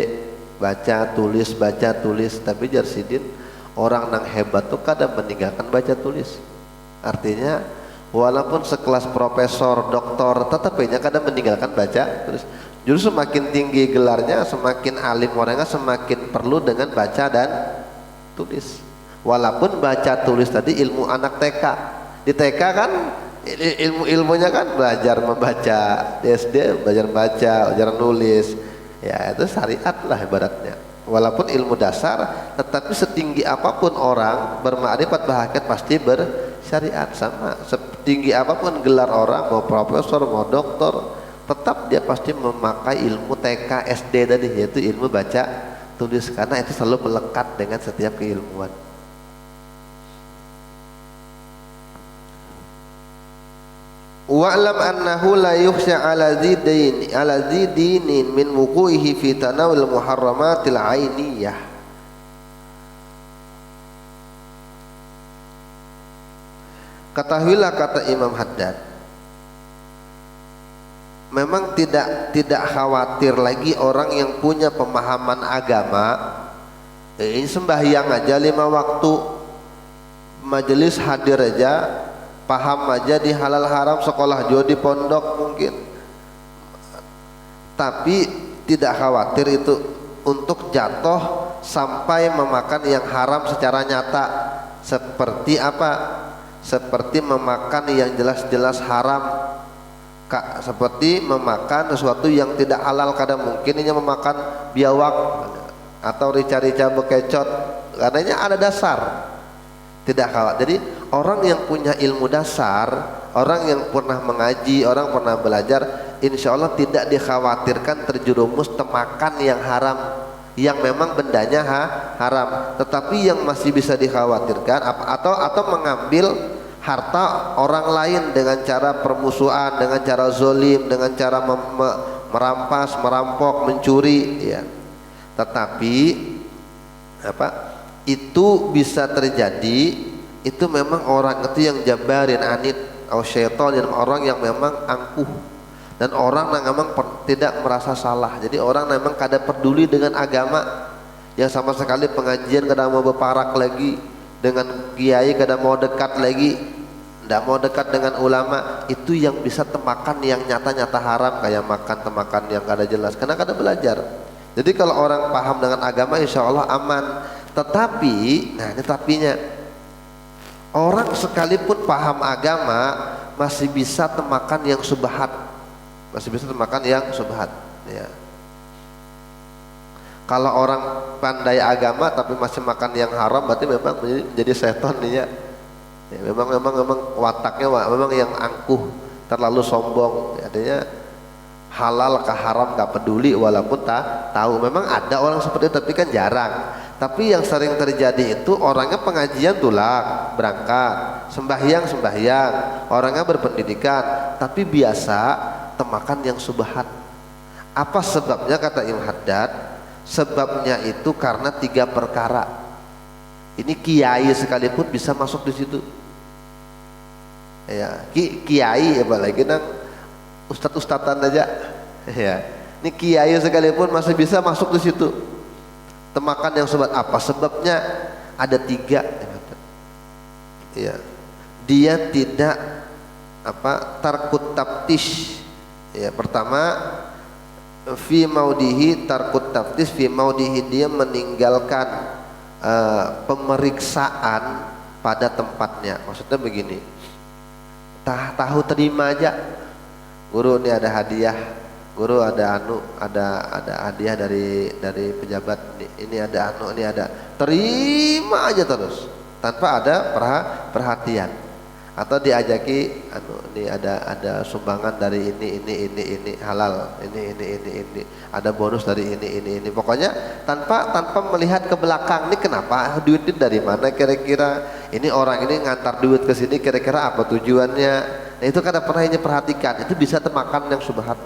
baca tulis, tapi Jarsidin orang yang hebat tuh kadang meninggalkan baca tulis. Artinya walaupun sekelas profesor, doktor, tetapinya kadang meninggalkan baca tulis. Justru semakin tinggi gelarnya, semakin alim orangnya, semakin perlu dengan baca dan tulis. Walaupun baca tulis tadi ilmu anak TK. Di TK kan ilmunya kan belajar membaca, di SD belajar baca, belajar nulis. Ya itu syariat lah ibaratnya. Walaupun ilmu dasar, tetapi setinggi apapun orang bermakrifat bahagia pasti bersyariat. Sama setinggi apapun gelar orang, mau profesor mau doktor, tetap dia pasti memakai ilmu TK SD tadi, yaitu ilmu baca tulis, karena itu selalu melekat dengan setiap keilmuan. wa'lam annahu la yukhsha ala zidinin min wuqu'ihi fi tanawul muharramatil ainiyah. Ketahuilah, kata Imam Haddad, memang tidak khawatir lagi orang yang punya pemahaman agama. Ini sembahyang aja 5 waktu, majelis hadir aja, paham aja di halal haram, sekolah juga di pondok mungkin, tapi tidak khawatir itu untuk jatuh sampai memakan yang haram secara nyata. Seperti apa? Seperti memakan yang jelas-jelas haram, seperti memakan sesuatu yang tidak halal. Kadang mungkin ini memakan biawak atau rica-rica bekecot, karenanya ada dasar, tidak khawatir. Jadi orang yang punya ilmu dasar, orang yang pernah mengaji, orang pernah belajar, insya Allah tidak dikhawatirkan terjerumus temakan yang haram, yang memang bendanya haram. Tetapi yang masih bisa dikhawatirkan atau mengambil harta orang lain dengan cara permusuhan, dengan cara zolim, dengan cara merampas, merampok, mencuri, ya. Tetapi itu bisa terjadi, itu memang orang itu yang jabarin anid atau syaitan, yang orang yang memang angkuh, dan orang yang memang tidak merasa salah. Jadi orang memang kada peduli dengan agama, yang sama sekali pengajian kada mau berparak lagi, dengan kiai kada mau dekat lagi, tidak mau dekat dengan ulama. Itu yang bisa temakan yang nyata-nyata haram, kayak makan temakan yang kada jelas, karena kada belajar. Jadi kalau orang paham dengan agama, insya Allah aman. Tetapi, nah ini tapinya, orang sekalipun paham agama masih bisa temakan yang subhat, masih bisa temakan yang subhat, ya. Kalau orang pandai agama tapi masih makan yang haram, berarti memang menjadi setan nih, ya. Ya, memang wataknya memang yang angkuh, terlalu sombong, adanya halal kah haram kah peduli, walaupun tahu. Memang ada orang seperti itu, tapi kan jarang. Tapi yang sering terjadi itu orangnya pengajian tulang berangkat, sembahyang, orangnya berpendidikan, tapi biasa temakan yang subhat. Apa sebabnya, kata Imam Haddad? Sebabnya itu karena 3 perkara. Ini kiai sekalipun bisa masuk di situ, ya. Kiai apalagi nang ustad-ustadan aja, ya. Ini kiai sekalipun masih bisa masuk di situ, temakan yang subhat. Apa sebabnya? Ada 3, ya. Dia tidak tarkut taftish, ya. Pertama, fi maudihi tarkut taftish, fi maudihi, dia meninggalkan pemeriksaan pada tempatnya. Maksudnya begini, tahu terima aja, guru ini ada hadiah, guru ada hadiah dari pejabat, ini ada ini ada, terima aja terus tanpa ada perhatian. Atau diajaki ini ada sumbangan dari ini halal, ini ada bonus dari ini, pokoknya tanpa melihat ke belakang, ini kenapa duitnya dari mana kira-kira, ini orang ini ngantar duit ke sini kira-kira apa tujuannya. Nah, itu kada pernah ini perhatikan, itu bisa temakan yang subhat.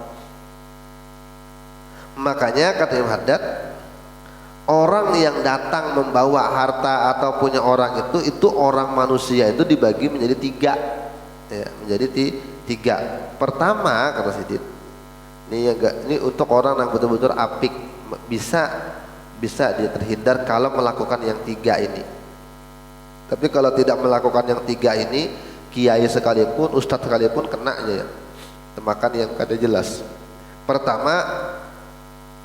Makanya kata Imam Haddad, orang yang datang membawa harta atau punya orang itu orang manusia itu dibagi menjadi 3, ya, menjadi 3. Pertama, kata Sidin, ini untuk orang yang betul-betul apik, bisa dia terhindar kalau melakukan yang 3 ini. Tapi kalau tidak melakukan yang 3 ini, kiai sekalipun, ustadz sekalipun kena aja, ya, temakan yang kada jelas. Pertama,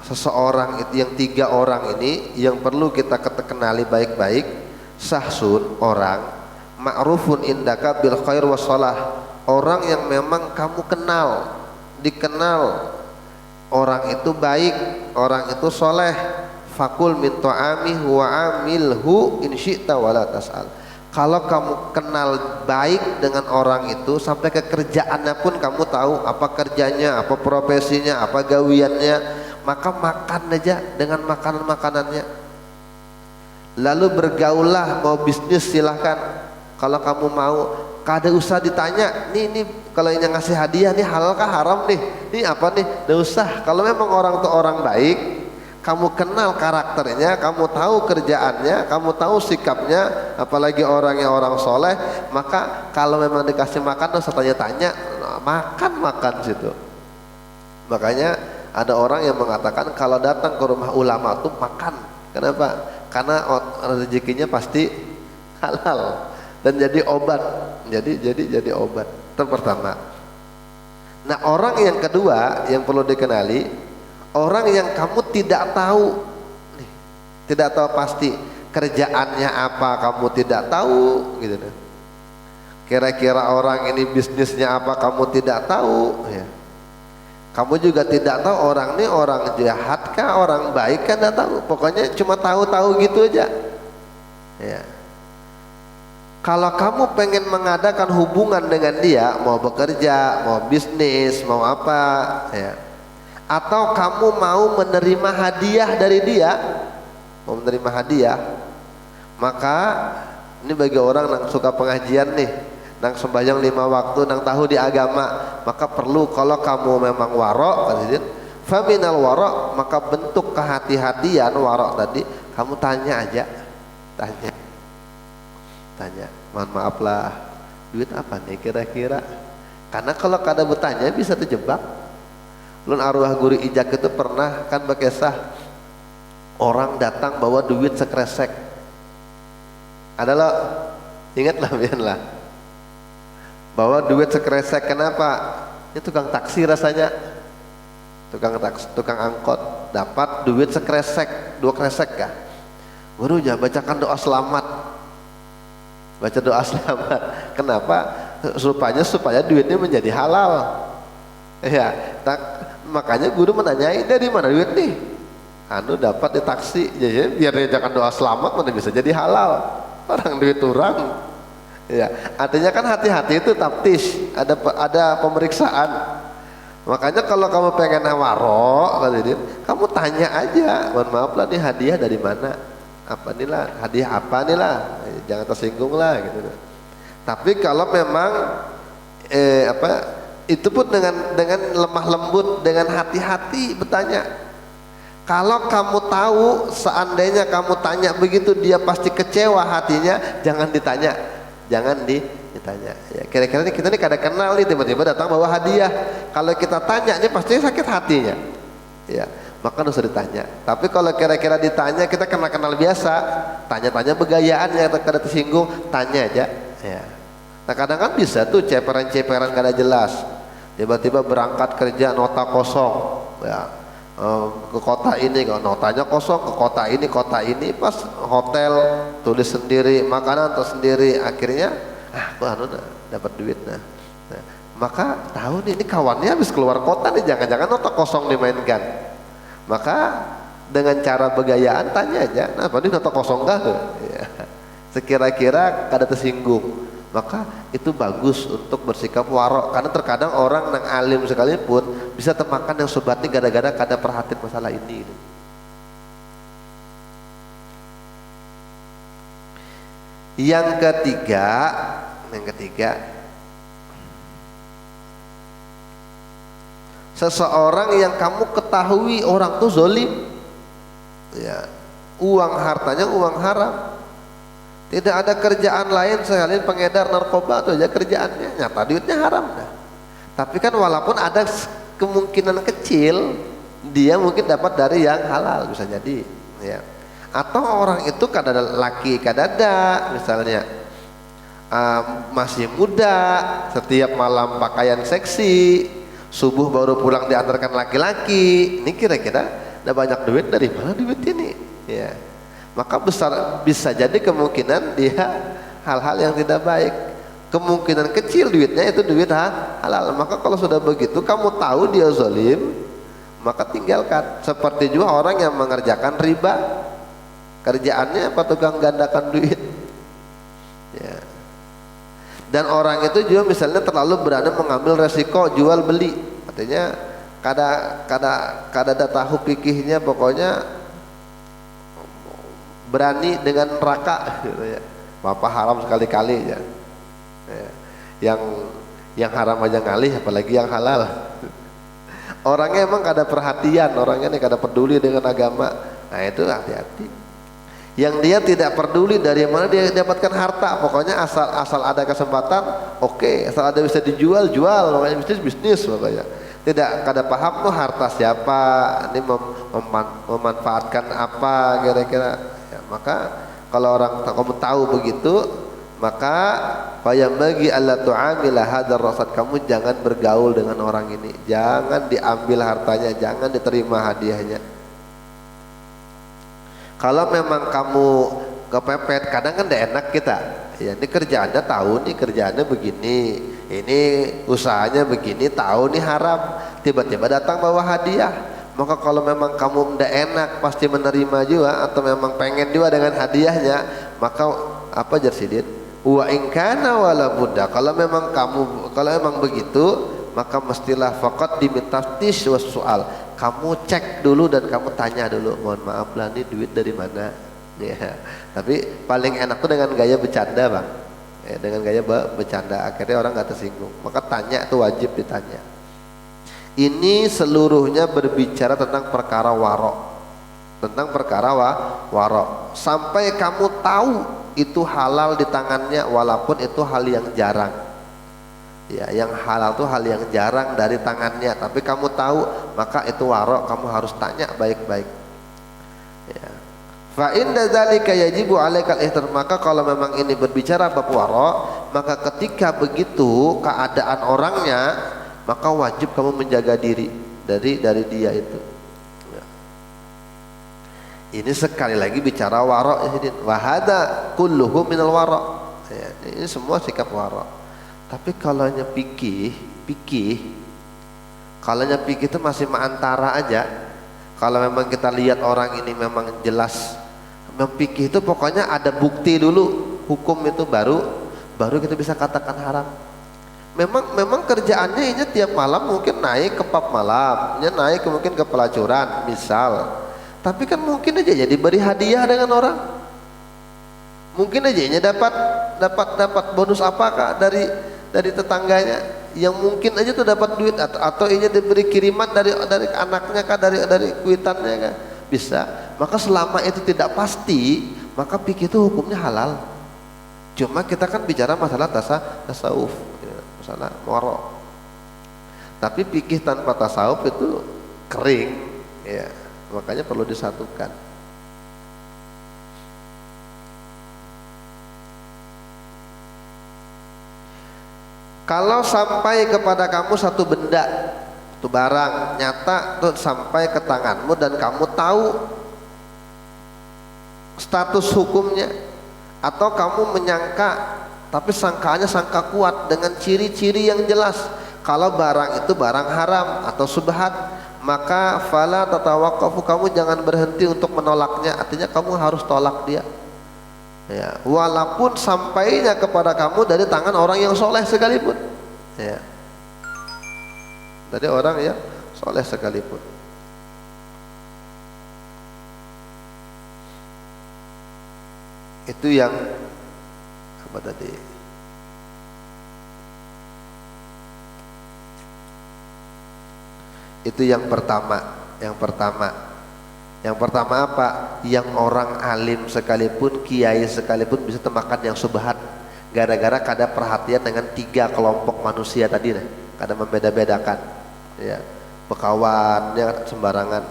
seseorang itu, yang 3 orang ini yang perlu kita kenali baik-baik. Sahsun, orang ma'rufun indaka bil khair wassalah, orang yang memang kamu dikenal orang itu baik, orang itu soleh. Fakul min ta'amihi wa amilhu in syi'ta wala tas'al. Kalau kamu kenal baik dengan orang itu, sampai ke kerjaannya pun kamu tahu apa kerjanya, apa profesinya, apa gawiannya, maka makan aja dengan makanan-makanannya. Lalu bergaullah, mau bisnis silahkan. Kalau kamu mau kada usah ditanya, nih kalau yang ngasih hadiah nih halal kah haram nih, ini apa nih, tidak usah. Kalau memang orang itu orang baik, kamu kenal karakternya, kamu tahu kerjaannya, kamu tahu sikapnya, apalagi orangnya orang soleh, maka kalau memang dikasih makan tidak usah tanya-tanya, makan situ. Makanya ada orang yang mengatakan kalau datang ke rumah ulama tuh makan. Kenapa? Karena rezekinya pasti halal dan jadi obat, jadi obat. Itu pertama. Nah, orang yang kedua yang perlu dikenali, orang yang kamu tidak tahu nih, tidak tahu pasti kerjaannya apa, kamu tidak tahu gitu deh. Kira-kira orang ini bisnisnya apa, kamu tidak tahu ya. Kamu juga tidak tahu orang ini orang jahat kah, orang baik kan, tidak tahu. Pokoknya cuma tahu-tahu gitu aja ya. Kalau kamu pengen mengadakan hubungan dengan dia, mau bekerja, mau bisnis, mau apa ya, atau kamu mau menerima hadiah dari dia, mau menerima hadiah, maka ini bagi orang yang suka pengajian nih, nang sembahyang 5 waktu, nang tahu di agama, maka perlu kalau kamu memang warok, faminal warok, maka bentuk kehati-hatian warok tadi, kamu tanya aja, tanya, mohon maaf lah, duit apa nih kira-kira? Karena kalau kada bertanya bisa terjebak. Lun arwah guru ijak itu pernah kan berkisah, orang datang bawa duit sekresek. Adalah ingatlah biarlah. Bawa duit sekresek, kenapa? Ini tukang taksi rasanya. Tukang angkot dapat duit sekresek, 2 kresek kah? Gurunya bacakan doa selamat. Baca doa selamat. Kenapa? Supaya duitnya menjadi halal. Ya, makanya guru menanyai, dari mana duit nih? Anu dapat di taksi, jadi biar dia jangan doa selamat mana bisa jadi halal. Orang duit orang. Ya, artinya kan hati-hati itu taptis, ada pemeriksaan. Makanya kalau kamu pengen waro, kamu tanya aja, mohon maaf lah nih hadiah dari mana? Apa nih lah, hadiah apa nih lah, jangan tersinggung lah gitu. Tapi kalau memang itu pun dengan lemah lembut, dengan hati-hati bertanya. Kalau kamu tahu seandainya kamu tanya begitu dia pasti kecewa hatinya, jangan ditanya, ditanya. Ya, kira-kira nih kita nih kada kenal nih, tiba-tiba datang bawa hadiah. Kalau kita tanya nih pasti sakit hatinya. Ya. Maka harus ditanya. Tapi kalau kira-kira ditanya, kita kenal biasa, tanya-tanya begayaan ya, kada tersinggung, tanya aja ya. Nah kadang kan bisa tuh ceperan-ceperan gak ada jelas, tiba-tiba berangkat kerja nota kosong ya, ke kota ini notanya kosong, ke kota ini pas hotel tulis sendiri, makanan tersendiri, akhirnya dapat duit. Nah, maka tahu nih ini kawannya habis keluar kota nih, jangan-jangan nota kosong dimainkan. Maka dengan cara begayaan tanya aja, nah ini nota kosong kah? Ya. Sekira-kira kada tersinggung, maka itu bagus untuk bersikap warok. Karena terkadang orang yang alim sekalipun bisa termakan yang sobatnya gara-gara kada perhatian masalah ini. Yang ketiga, seseorang yang kamu ketahui orang tuh zolim ya, uang hartanya uang haram, tidak ada kerjaan lain selain pengedar narkoba itu aja kerjaannya, nyata duitnya haram dah. Tapi kan walaupun ada kemungkinan kecil dia mungkin dapat dari yang halal, bisa jadi ya. Atau orang itu kadada laki kadada misalnya masih muda, setiap malam pakaian seksi, subuh baru pulang diantarkan laki-laki, ini kira-kira ada banyak duit, dari mana duit ini ya. Maka bisa jadi kemungkinan dia hal-hal yang tidak baik, kemungkinan kecil duitnya itu duit halal. Maka kalau sudah begitu kamu tahu dia zalim, maka tinggalkan. Seperti juga orang yang mengerjakan riba, kerjaannya apa, tukang gandakan duit ya. Dan orang itu juga misalnya terlalu berani mengambil resiko jual beli, artinya kada tahu fikihnya, pokoknya berani dengan neraka gitu ya. Apa haram sekali-kali ya. yang haram aja ngalih, apalagi yang halal. Orangnya emang kada perhatian, orangnya nih kada peduli dengan agama. Nah itu hati-hati. Yang dia tidak peduli dari mana dia dapatkan harta, pokoknya asal ada kesempatan, oke, asal ada bisa dijual, jual, pokoknya bisnis pokoknya. Tidak kada paham tuh harta siapa, ini memanfaatkan apa kira-kira. Ya, maka kalau orang kamu tahu begitu, maka bagi Allah tu'amila hadzal rasad, kamu jangan bergaul dengan orang ini, jangan diambil hartanya, jangan diterima hadiahnya. Kalau memang kamu kepepet, kadang kan tidak enak kita. Ya, ini kerjaannya tahu nih kerjaannya begini, ini usahanya begini, tahu nih haram, tiba-tiba datang bawa hadiah. Maka kalau memang kamu tidak enak, pasti menerima juga, atau memang pengen juga dengan hadiahnya, maka apa Jarsidin? Wa in kana wala budda. Kalau memang begitu, maka mestilah faqat dimitaftish was soal. Kamu cek dulu dan kamu tanya dulu, mohon maaf lah ini duit dari mana ya. Tapi paling enak tuh dengan gaya bercanda bang ya, dengan gaya bercanda, akhirnya orang nggak tersinggung. Maka tanya itu wajib ditanya. Ini seluruhnya berbicara tentang perkara warok, tentang perkara warok, sampai kamu tahu itu halal di tangannya walaupun itu hal yang jarang. Ya, yang halal itu hal yang jarang dari tangannya, tapi kamu tahu, maka itu warok, kamu harus tanya baik-baik. Ya. Fa inda dzalika yajibu 'alaikal ihtiram. Maka kalau memang ini berbicara bab warok, maka ketika begitu keadaan orangnya, maka wajib kamu menjaga diri dari dia itu. Ya. Ini sekali lagi bicara warok, ya, wa hadza kulluhu minal warok. Ya, ini semua sikap warok. Tapi kalaunya fikih itu masih antara aja. Kalau memang kita lihat orang ini memang jelas, memang fikih itu pokoknya ada bukti dulu, hukum itu baru kita bisa katakan haram. Memang kerjaannya ini tiap malam mungkin naik ke pub malam, naik mungkin ke pelacuran misal. Tapi kan mungkin aja jadi beri hadiah dengan orang. Mungkin aja ini dapat bonus apakah dari tetangganya, yang mungkin aja tuh dapat duit, atau ini diberi kiriman dari anaknya kah, dari kuitannya kah, bisa. Maka selama itu tidak pasti, maka fikih itu hukumnya halal. Cuma kita kan bicara masalah tasawuf, masalah warok. Tapi fikih tanpa tasawuf itu kering, ya, makanya perlu disatukan. Kalau sampai kepada kamu satu benda, satu barang nyata tuh sampai ke tanganmu dan kamu tahu status hukumnya, atau kamu menyangka tapi sangkaannya sangka kuat dengan ciri-ciri yang jelas kalau barang itu barang haram atau subhat, maka fala tatawaqqafu, kamu jangan berhenti untuk menolaknya, artinya kamu harus tolak dia. Ya, walaupun sampainya kepada kamu dari tangan orang yang soleh sekalipun, ya, dari orang yang soleh sekalipun. Itu yang apa tadi? Itu yang pertama. Yang pertama apa? Yang orang alim sekalipun, kiai sekalipun bisa temakan yang subhat, gara-gara kada perhatian dengan 3 kelompok manusia tadi, kada membeda-bedakan, ya, bekawannya sembarangan.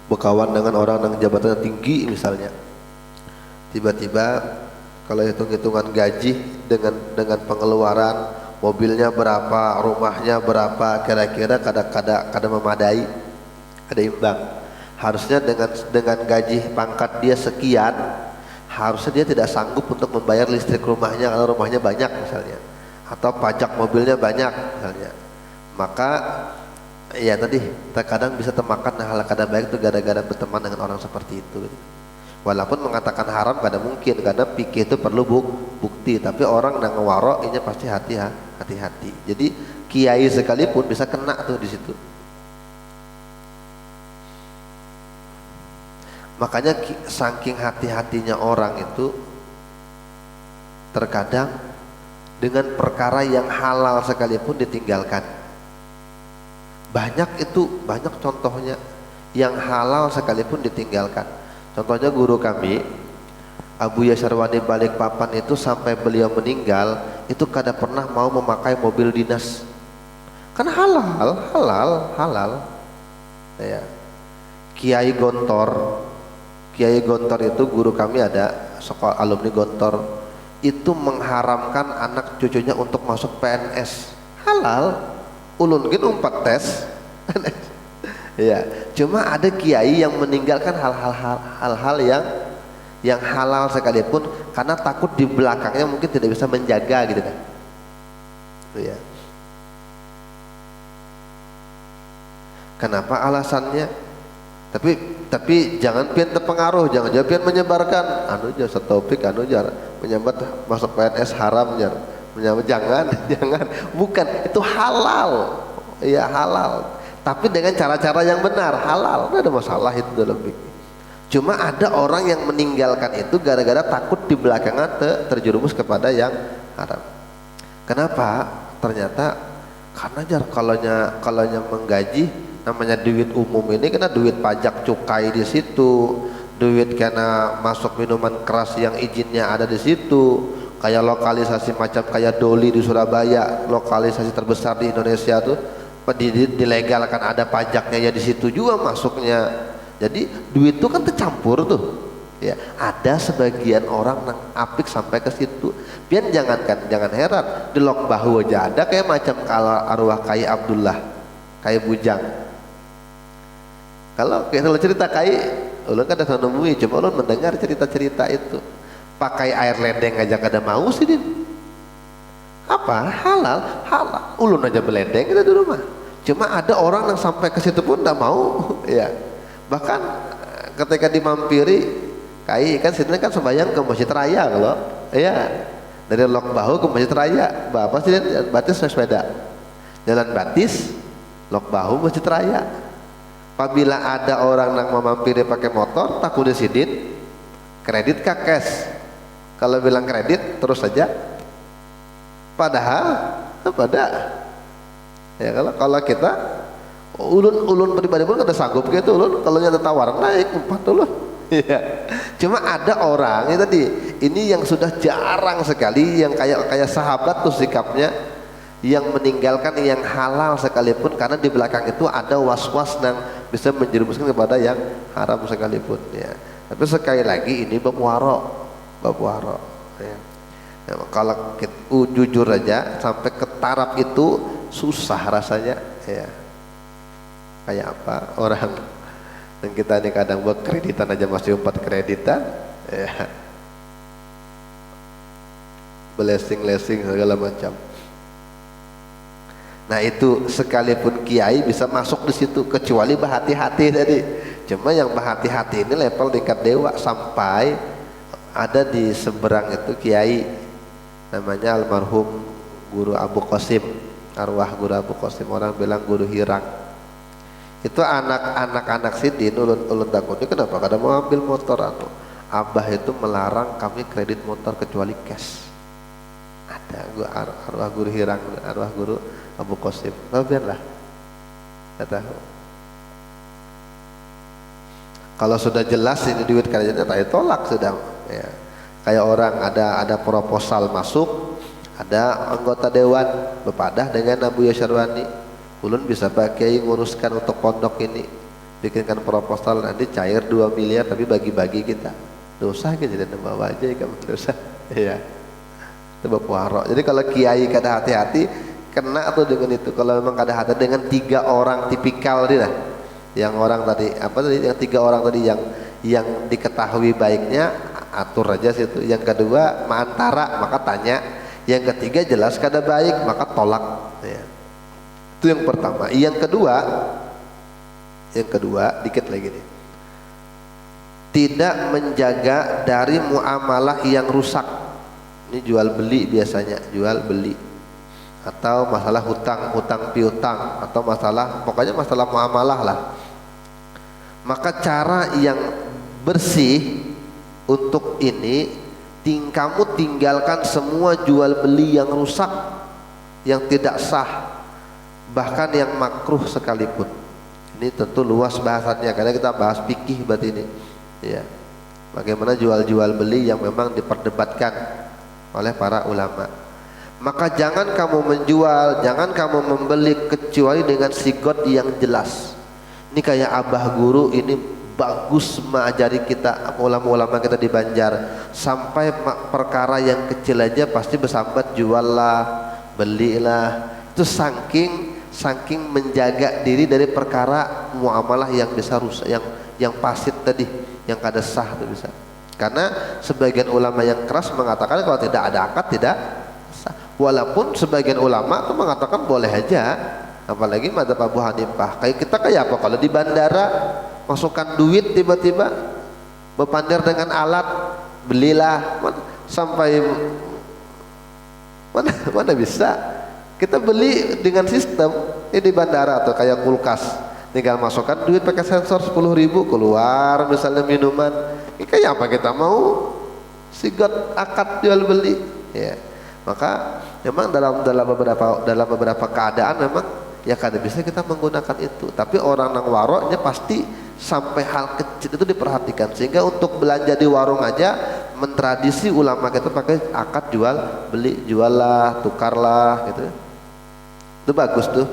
Bekawan dengan orang yang jabatannya tinggi misalnya, tiba-tiba kalau hitung-hitungan gaji dengan pengeluaran, mobilnya berapa, rumahnya berapa, kira-kira kada memadai, ada imbang. Harusnya dengan gaji pangkat dia sekian, harusnya dia tidak sanggup untuk membayar listrik rumahnya kalau rumahnya banyak misalnya, atau pajak mobilnya banyak misalnya. Maka ya tadi terkadang bisa temakan hal kada baik itu gara-gara berteman dengan orang seperti itu. Walaupun mengatakan haram kada mungkin, karena fikih itu perlu bukti, tapi orang nang warok ini pasti hati-hati. Jadi kiai sekalipun bisa kena tuh di situ. Makanya saking hati-hatinya orang itu terkadang dengan perkara yang halal sekalipun ditinggalkan. Banyak contohnya yang halal sekalipun ditinggalkan. Contohnya guru kami Abu Yasarwani Balikpapan itu sampai beliau meninggal itu kada pernah mau memakai mobil dinas. Kan halal. Ya. Kiai Gontor itu guru kami, ada sekolah alumni Gontor, itu mengharamkan anak cucunya untuk masuk PNS. Halal. Ulun gin umpat tes. Ya, cuma ada kiai yang meninggalkan hal-hal yang halal sekalipun karena takut di belakangnya mungkin tidak bisa menjaga gitu kan. Ya. Kenapa alasannya? Tapi jangan pian terpengaruh, jangan pian menyebarkan anu jar setopik anu jar menyambat masuk PNS haram jar. Jangan bukan, itu halal. Ya halal. Tapi dengan cara-cara yang benar, halal. Tidak ada masalah itu dalam fikih. Cuma ada orang yang meninggalkan itu gara-gara takut di belakangnya terjerumus kepada yang haram. Kenapa? Ternyata karena jar kalaunya menggaji namanya duit umum ini kena duit pajak cukai di situ, duit karena masuk minuman keras yang izinnya ada di situ. Kayak lokalisasi macam kayak Doli di Surabaya, lokalisasi terbesar di Indonesia tuh dilegalkan, ada pajaknya ya di situ juga masuknya. Jadi duit itu kan tercampur tuh. Ya, ada sebagian orang yang apik sampai ke situ. Pian jangan heran di Lok Bahu aja ada kayak macam kalau arwah Kai Abdullah, Kai Bujang. Kalau cerita Kai, ulun kan ada nemui, cuma ulun mendengar cerita-cerita itu. Pakai air ledeng aja kada mau sih Din. Apa? Halal. Ulun aja beledeng kita di rumah. Cuma ada orang yang sampai ke situ pun tidak mau. Ya. Bahkan ketika dimampiri, Kai kan sini kan sembahyang ke Masjid Raya kalau. Iya. Dari Lok Bahu ke Masjid Raya. Bapak sih batis sepeda. Jalan batis, Lok Bahu Masjid Raya. Apabila ada orang yang memampiri pakai motor, takutnya sidin, kredit kah cash? Kalau bilang kredit terus saja. Padahal ya kalau kita ulun pribadi pun kada sanggup gitu ulun kalau nyata tawaran naik 4 dulu. Iya. Cuma ada orang ini tadi ini yang sudah jarang sekali yang kayak sahabat tuh sikapnya yang meninggalkan yang halal sekalipun karena di belakang itu ada was-was yang bisa menjerumuskan kepada yang haram sekalipun ya. Tapi sekali lagi ini bab waro ya. Ya, kalau kita, jujur aja sampai ke taraf itu susah rasanya ya. Kayak apa orang dan kita ini kadang buat kreditan aja masih 4 kreditan ya. Blessing segala macam. Nah itu sekalipun kiai bisa masuk di situ kecuali berhati-hati tadi. Cuma yang berhati-hati ini level tingkat dewa sampai ada di seberang itu kiai namanya almarhum Guru Abu Qasim, arwah Guru Abu Qasim, orang bilang Guru Hirang. Itu anak-anak sidin ulun takutnya kenapa kada mau ambil motor atau abah itu melarang kami kredit motor kecuali cash. Ada arwah Guru Hirang, arwah Guru Abu Qasim. Biarlah. Kata kalau sudah jelas ini duit kalian tolak sudah ya. Kayak orang ada proposal masuk, ada anggota dewan bepadah dengan Abu Yasarwani, ulun bisa pakai nguruskan untuk pondok ini, bikinkan proposal nanti cair 2 miliar tapi bagi-bagi kita. Dosa gitu dan bawa aja kamu dosa. Iya. Itu bapuaro. Jadi kalau kiai kada hati-hati kena atau dengan itu. Kalau memang kada hati dengan 3 orang tipikal dia. Yang orang tadi yang 3 orang tadi yang diketahui baiknya atur aja situ. Yang kedua antara maka tanya. Yang ketiga jelas kada baik maka tolak ya. Itu yang pertama. Yang kedua dikit lagi nih, tidak menjaga dari muamalah yang rusak. Ini jual beli biasanya, jual beli atau masalah hutang piutang atau pokoknya masalah muamalah lah. Maka cara yang bersih untuk ini, kamu tinggalkan semua jual beli yang rusak, yang tidak sah, bahkan yang makruh sekalipun. Ini tentu luas bahasannya karena kita bahas fikih berarti ini, ya. Bagaimana jual beli yang memang diperdebatkan oleh para ulama. Maka jangan kamu menjual, jangan kamu membeli kecuali dengan sigot yang jelas. Ini kayak abah guru ini bagus mengajari kita, ulama-ulama kita di Banjar, sampai perkara yang kecil aja pasti bersambat juallah, belilah. Itu saking menjaga diri dari perkara muamalah yang bisa rusak, yang fasid tadi, yang kada sah itu bisa. Karena sebagian ulama yang keras mengatakan kalau tidak ada akad tidak sah. Walaupun sebagian ulama itu mengatakan boleh aja, apalagi madzhab Abu Hanifah. Kayak kita kayak apa kalau di bandara masukkan duit tiba-tiba berpandar dengan alat, belilah, sampai mana bisa kita beli dengan sistem ini di bandara atau kayak kulkas, tinggal masukkan duit pakai sensor 10.000 keluar misalnya minuman. Ini kayak apa kita mau sigot akad jual beli, ya. Maka memang dalam beberapa keadaan memang ya kada bisa kita menggunakan itu, tapi orang nang waroknya pasti sampai hal kecil itu diperhatikan, sehingga untuk belanja di warung aja mentradisi ulama kita pakai akad jual beli, juallah, tukarlah gitu. Itu bagus tuh,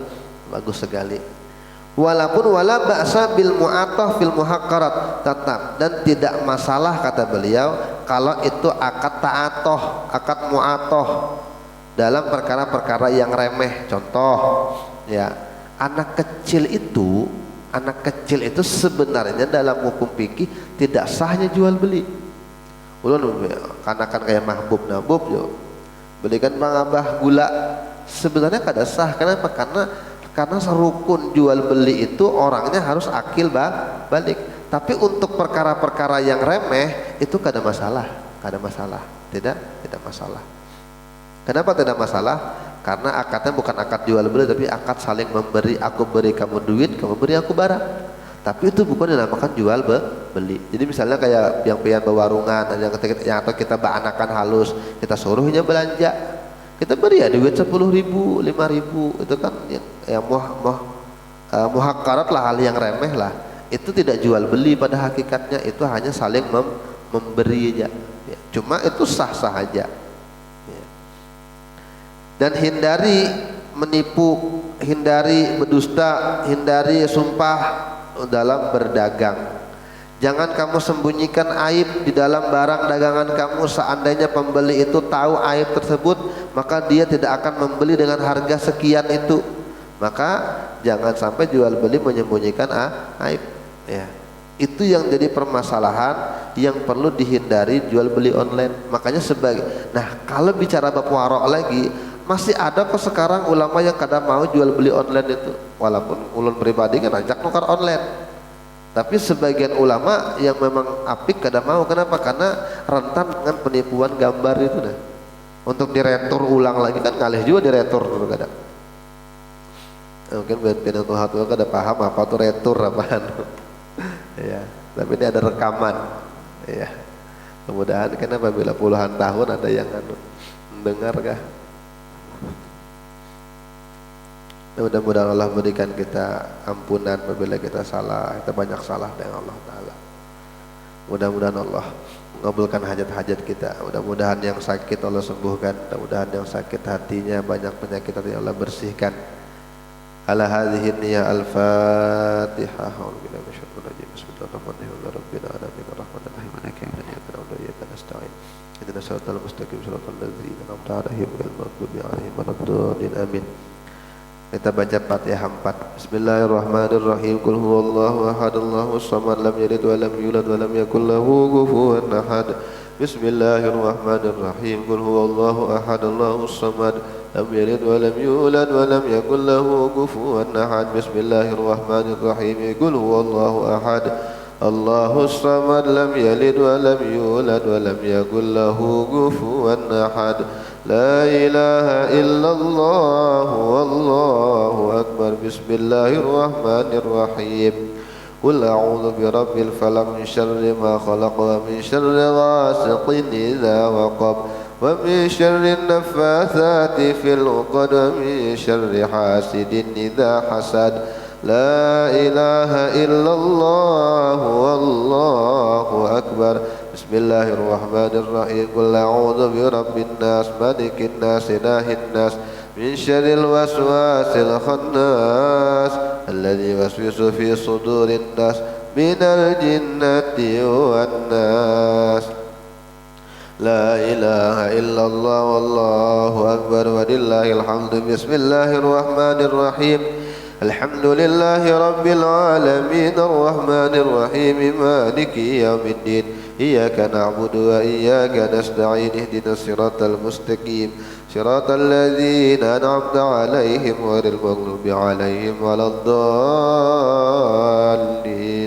bagus sekali. Walaupun wala ba'sa bil mu'attah fil muhaqqarat, tetap dan tidak masalah kata beliau kalau itu akad ta'atoh, akad mu'attah dalam perkara-perkara yang remeh. Contoh ya, anak kecil itu sebenarnya dalam hukum fikih tidak sahnya jual beli. Ulun kanakan kayak mahbub nabub yo, belikan bang abah gula, sebenarnya kada sah. Kenapa? Karena serukun jual beli itu orangnya harus akil balik. Tapi untuk perkara-perkara yang remeh itu kada masalah, tidak masalah. Kenapa tidak masalah? Karena akadnya bukan akad jual beli, tapi akad saling memberi. Aku beri kamu duit, kamu beri aku barang. Tapi itu bukan dinamakan jual beli. Jadi misalnya kayak yang pian bewarungan, yang atau kita anakan halus, kita suruhnya belanja, kita beri ya duit 10.000, 5.000, itu kan yang muhakkarat lah, hal yang remeh lah. Itu tidak jual beli pada hakikatnya, itu hanya saling memberi aja. Ya, cuma itu sah-sah aja. Dan hindari menipu, hindari berdusta, hindari sumpah dalam berdagang. Jangan kamu sembunyikan aib di dalam barang dagangan kamu. Seandainya pembeli itu tahu aib tersebut, maka dia tidak akan membeli dengan harga sekian itu. Maka jangan sampai jual beli menyembunyikan aib, ya. Itu yang jadi permasalahan yang perlu dihindari jual beli online. Makanya kalau bicara bab warok lagi, masih ada kok sekarang ulama yang kadang mau jual beli online itu. Walaupun ulun pribadi kan ajak nukar online, tapi sebagian ulama yang memang apik kadang mau. Kenapa? Karena rentan dengan penipuan gambar itu dah. Untuk diretur ulang lagi kan ngalih juga diretur dulu kadang. Mungkin pinang tuh hatu kada paham apa tuh retur apaan. Ya, tapi ini ada rekaman. Ya. Mudah-mudahan kan apabila puluhan tahun ada yang mendengar kah? Mudah-mudahan Allah berikan kita ampunan apabila kita salah, kita banyak salah dengan Allah Ta'ala. Mudah-mudahan Allah mengabulkan hajat-hajat kita. Mudah-mudahan yang sakit Allah sembuhkan. Mudah-mudahan yang sakit hatinya, banyak penyakit hati Allah bersihkan. Ala hadhihi niyya al-Fatihah. A'udzubillahi minasyaitonir rajim. Bismillahirrahmanirrahim. Rabbina alamin arrahmanir rahim. Maliki yaumiddin. Iyyaka wa iyyaka nasta'in. Ihdinas siratal mustaqim. Siratal ladzina an'amta 'alaihim ghairil maghdubi 'alaihim waladdallin. Amin. Kita baca Fatihah 4. Bismillahirrahmanirrahim. Qul huwallahu ahad, Allahus samad, lam yalid wa lam yulad wa lam yakul lahu kufuwan ahad. Bismillahirrahmanirrahim. Qul huwallahu ahad, Allahus samad, lam yalid wa lam yulad wa lam yakul lahu kufuwan ahad. Bismillahirrahmanirrahim. Qul huwallahu ahad, Allahus samad, lam yalid wa lam yulad wa lam yakul lahu kufuwan ahad. La ilaha illallah wallahu akbar. Bismillahirrahmanirrahim. قل أعوذ برب الفلق من شر ما خلق ومن شر غاسق إذا وقب ومن شر النفاثات في العقد ومن شر حاسد إذا حسد لا إله إلا الله والله أكبر بسم الله الرحمن الرحيم قل أعوذ برب الناس ملك الناس إله الناس من شر الوسواس الخناس الذي يوسوس في صدور الناس من الجنة والناس لا إله إلا الله والله أكبر ولله الحمد بسم الله الرحمن الرحيم الحمد لله رب العالمين الرحمن الرحيم مالك يوم الدين إياك نعبد وإياك نستعين اهدنا الصراط المستقيم صراط الذين أنعمت عليهم غير المغضوب عليهم ولا الضالين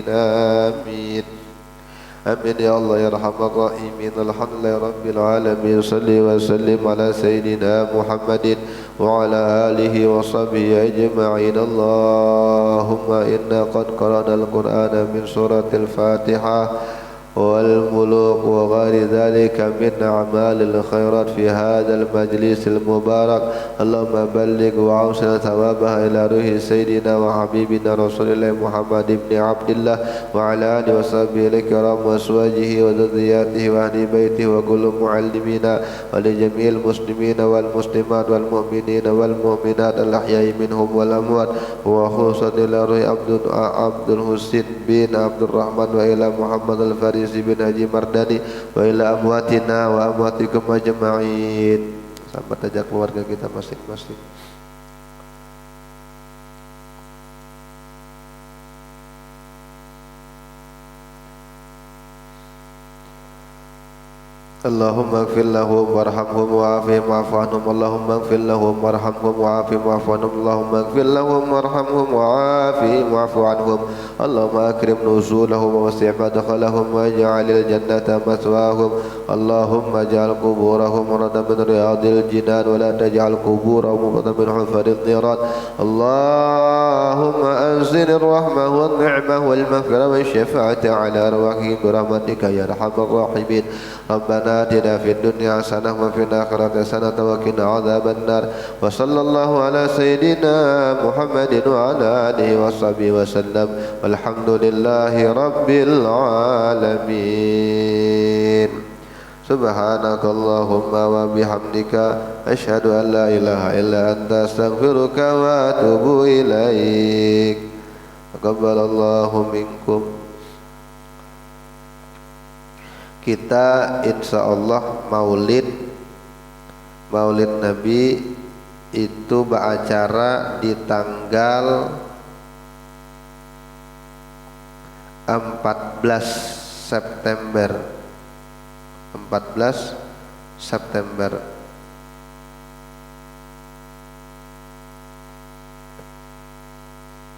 آمين آمين يا الله يا أرحم الراحمين الحمد لله رب العالمين صل وسلم على سيدنا محمد وعلى آله وصحبه أجمعين اللهم إنا قد قرأنا القرآن من سورة الفاتحة والملوك وغير ذلك من أعمال الخيرات في هذا المجلس المبارك اللهم بلغ وأوصل ثوابها إلى روح سيدنا وحبيبنا رسول الله محمد بن عبد الله وعلى آله وصحبه الكرام وأزواجه وذرياته وأهل بيته وكل معلمين ولجميع المسلمين والمسلمات والمؤمنين والمؤمنات الأحياء منهم والأموات وخصوصا إلى روح عبد الحسين بن عبد الرحمن وإلى محمد الفارس bin Haji Mardani wa ila amwatina wa amwatikum ajma'in sampai saja keluarga kita masing-masing. اللهم اغفر لهم وارحمهم وعافهم واعف عنهم اللهم اغفر لهم وارحمهم وعافهم واعف عنهم اللهم اغفر لهم وارحمهم وعافهم واعف عنهم اللهم اكرم نزولهم ووسع مدخلهم واجعل الجنة مثواهم اللهم اجعل قبورهم روضة من رياض الجنان ولا تجعل قبورهم روضة من حفر النيران اللهم انزل الرحمة والنعمة والمغفرة والشفاعة على أرواحهم برحمتك يا أرحم الراحمين ربنا آتنا في الدنيا حسنة وفي الآخرة حسنة وقنا عذاب النار وصلى الله على سيدنا محمد وعلى آله وصحبه وسلم والحمد لله رب العالمين سبحانك اللهم وبحمدك أشهد أن لا إله إلا أنت أستغفرك وأتوب إليك تقبل الله منكم. Kita insya Allah maulid Nabi itu beracara di tanggal 14 September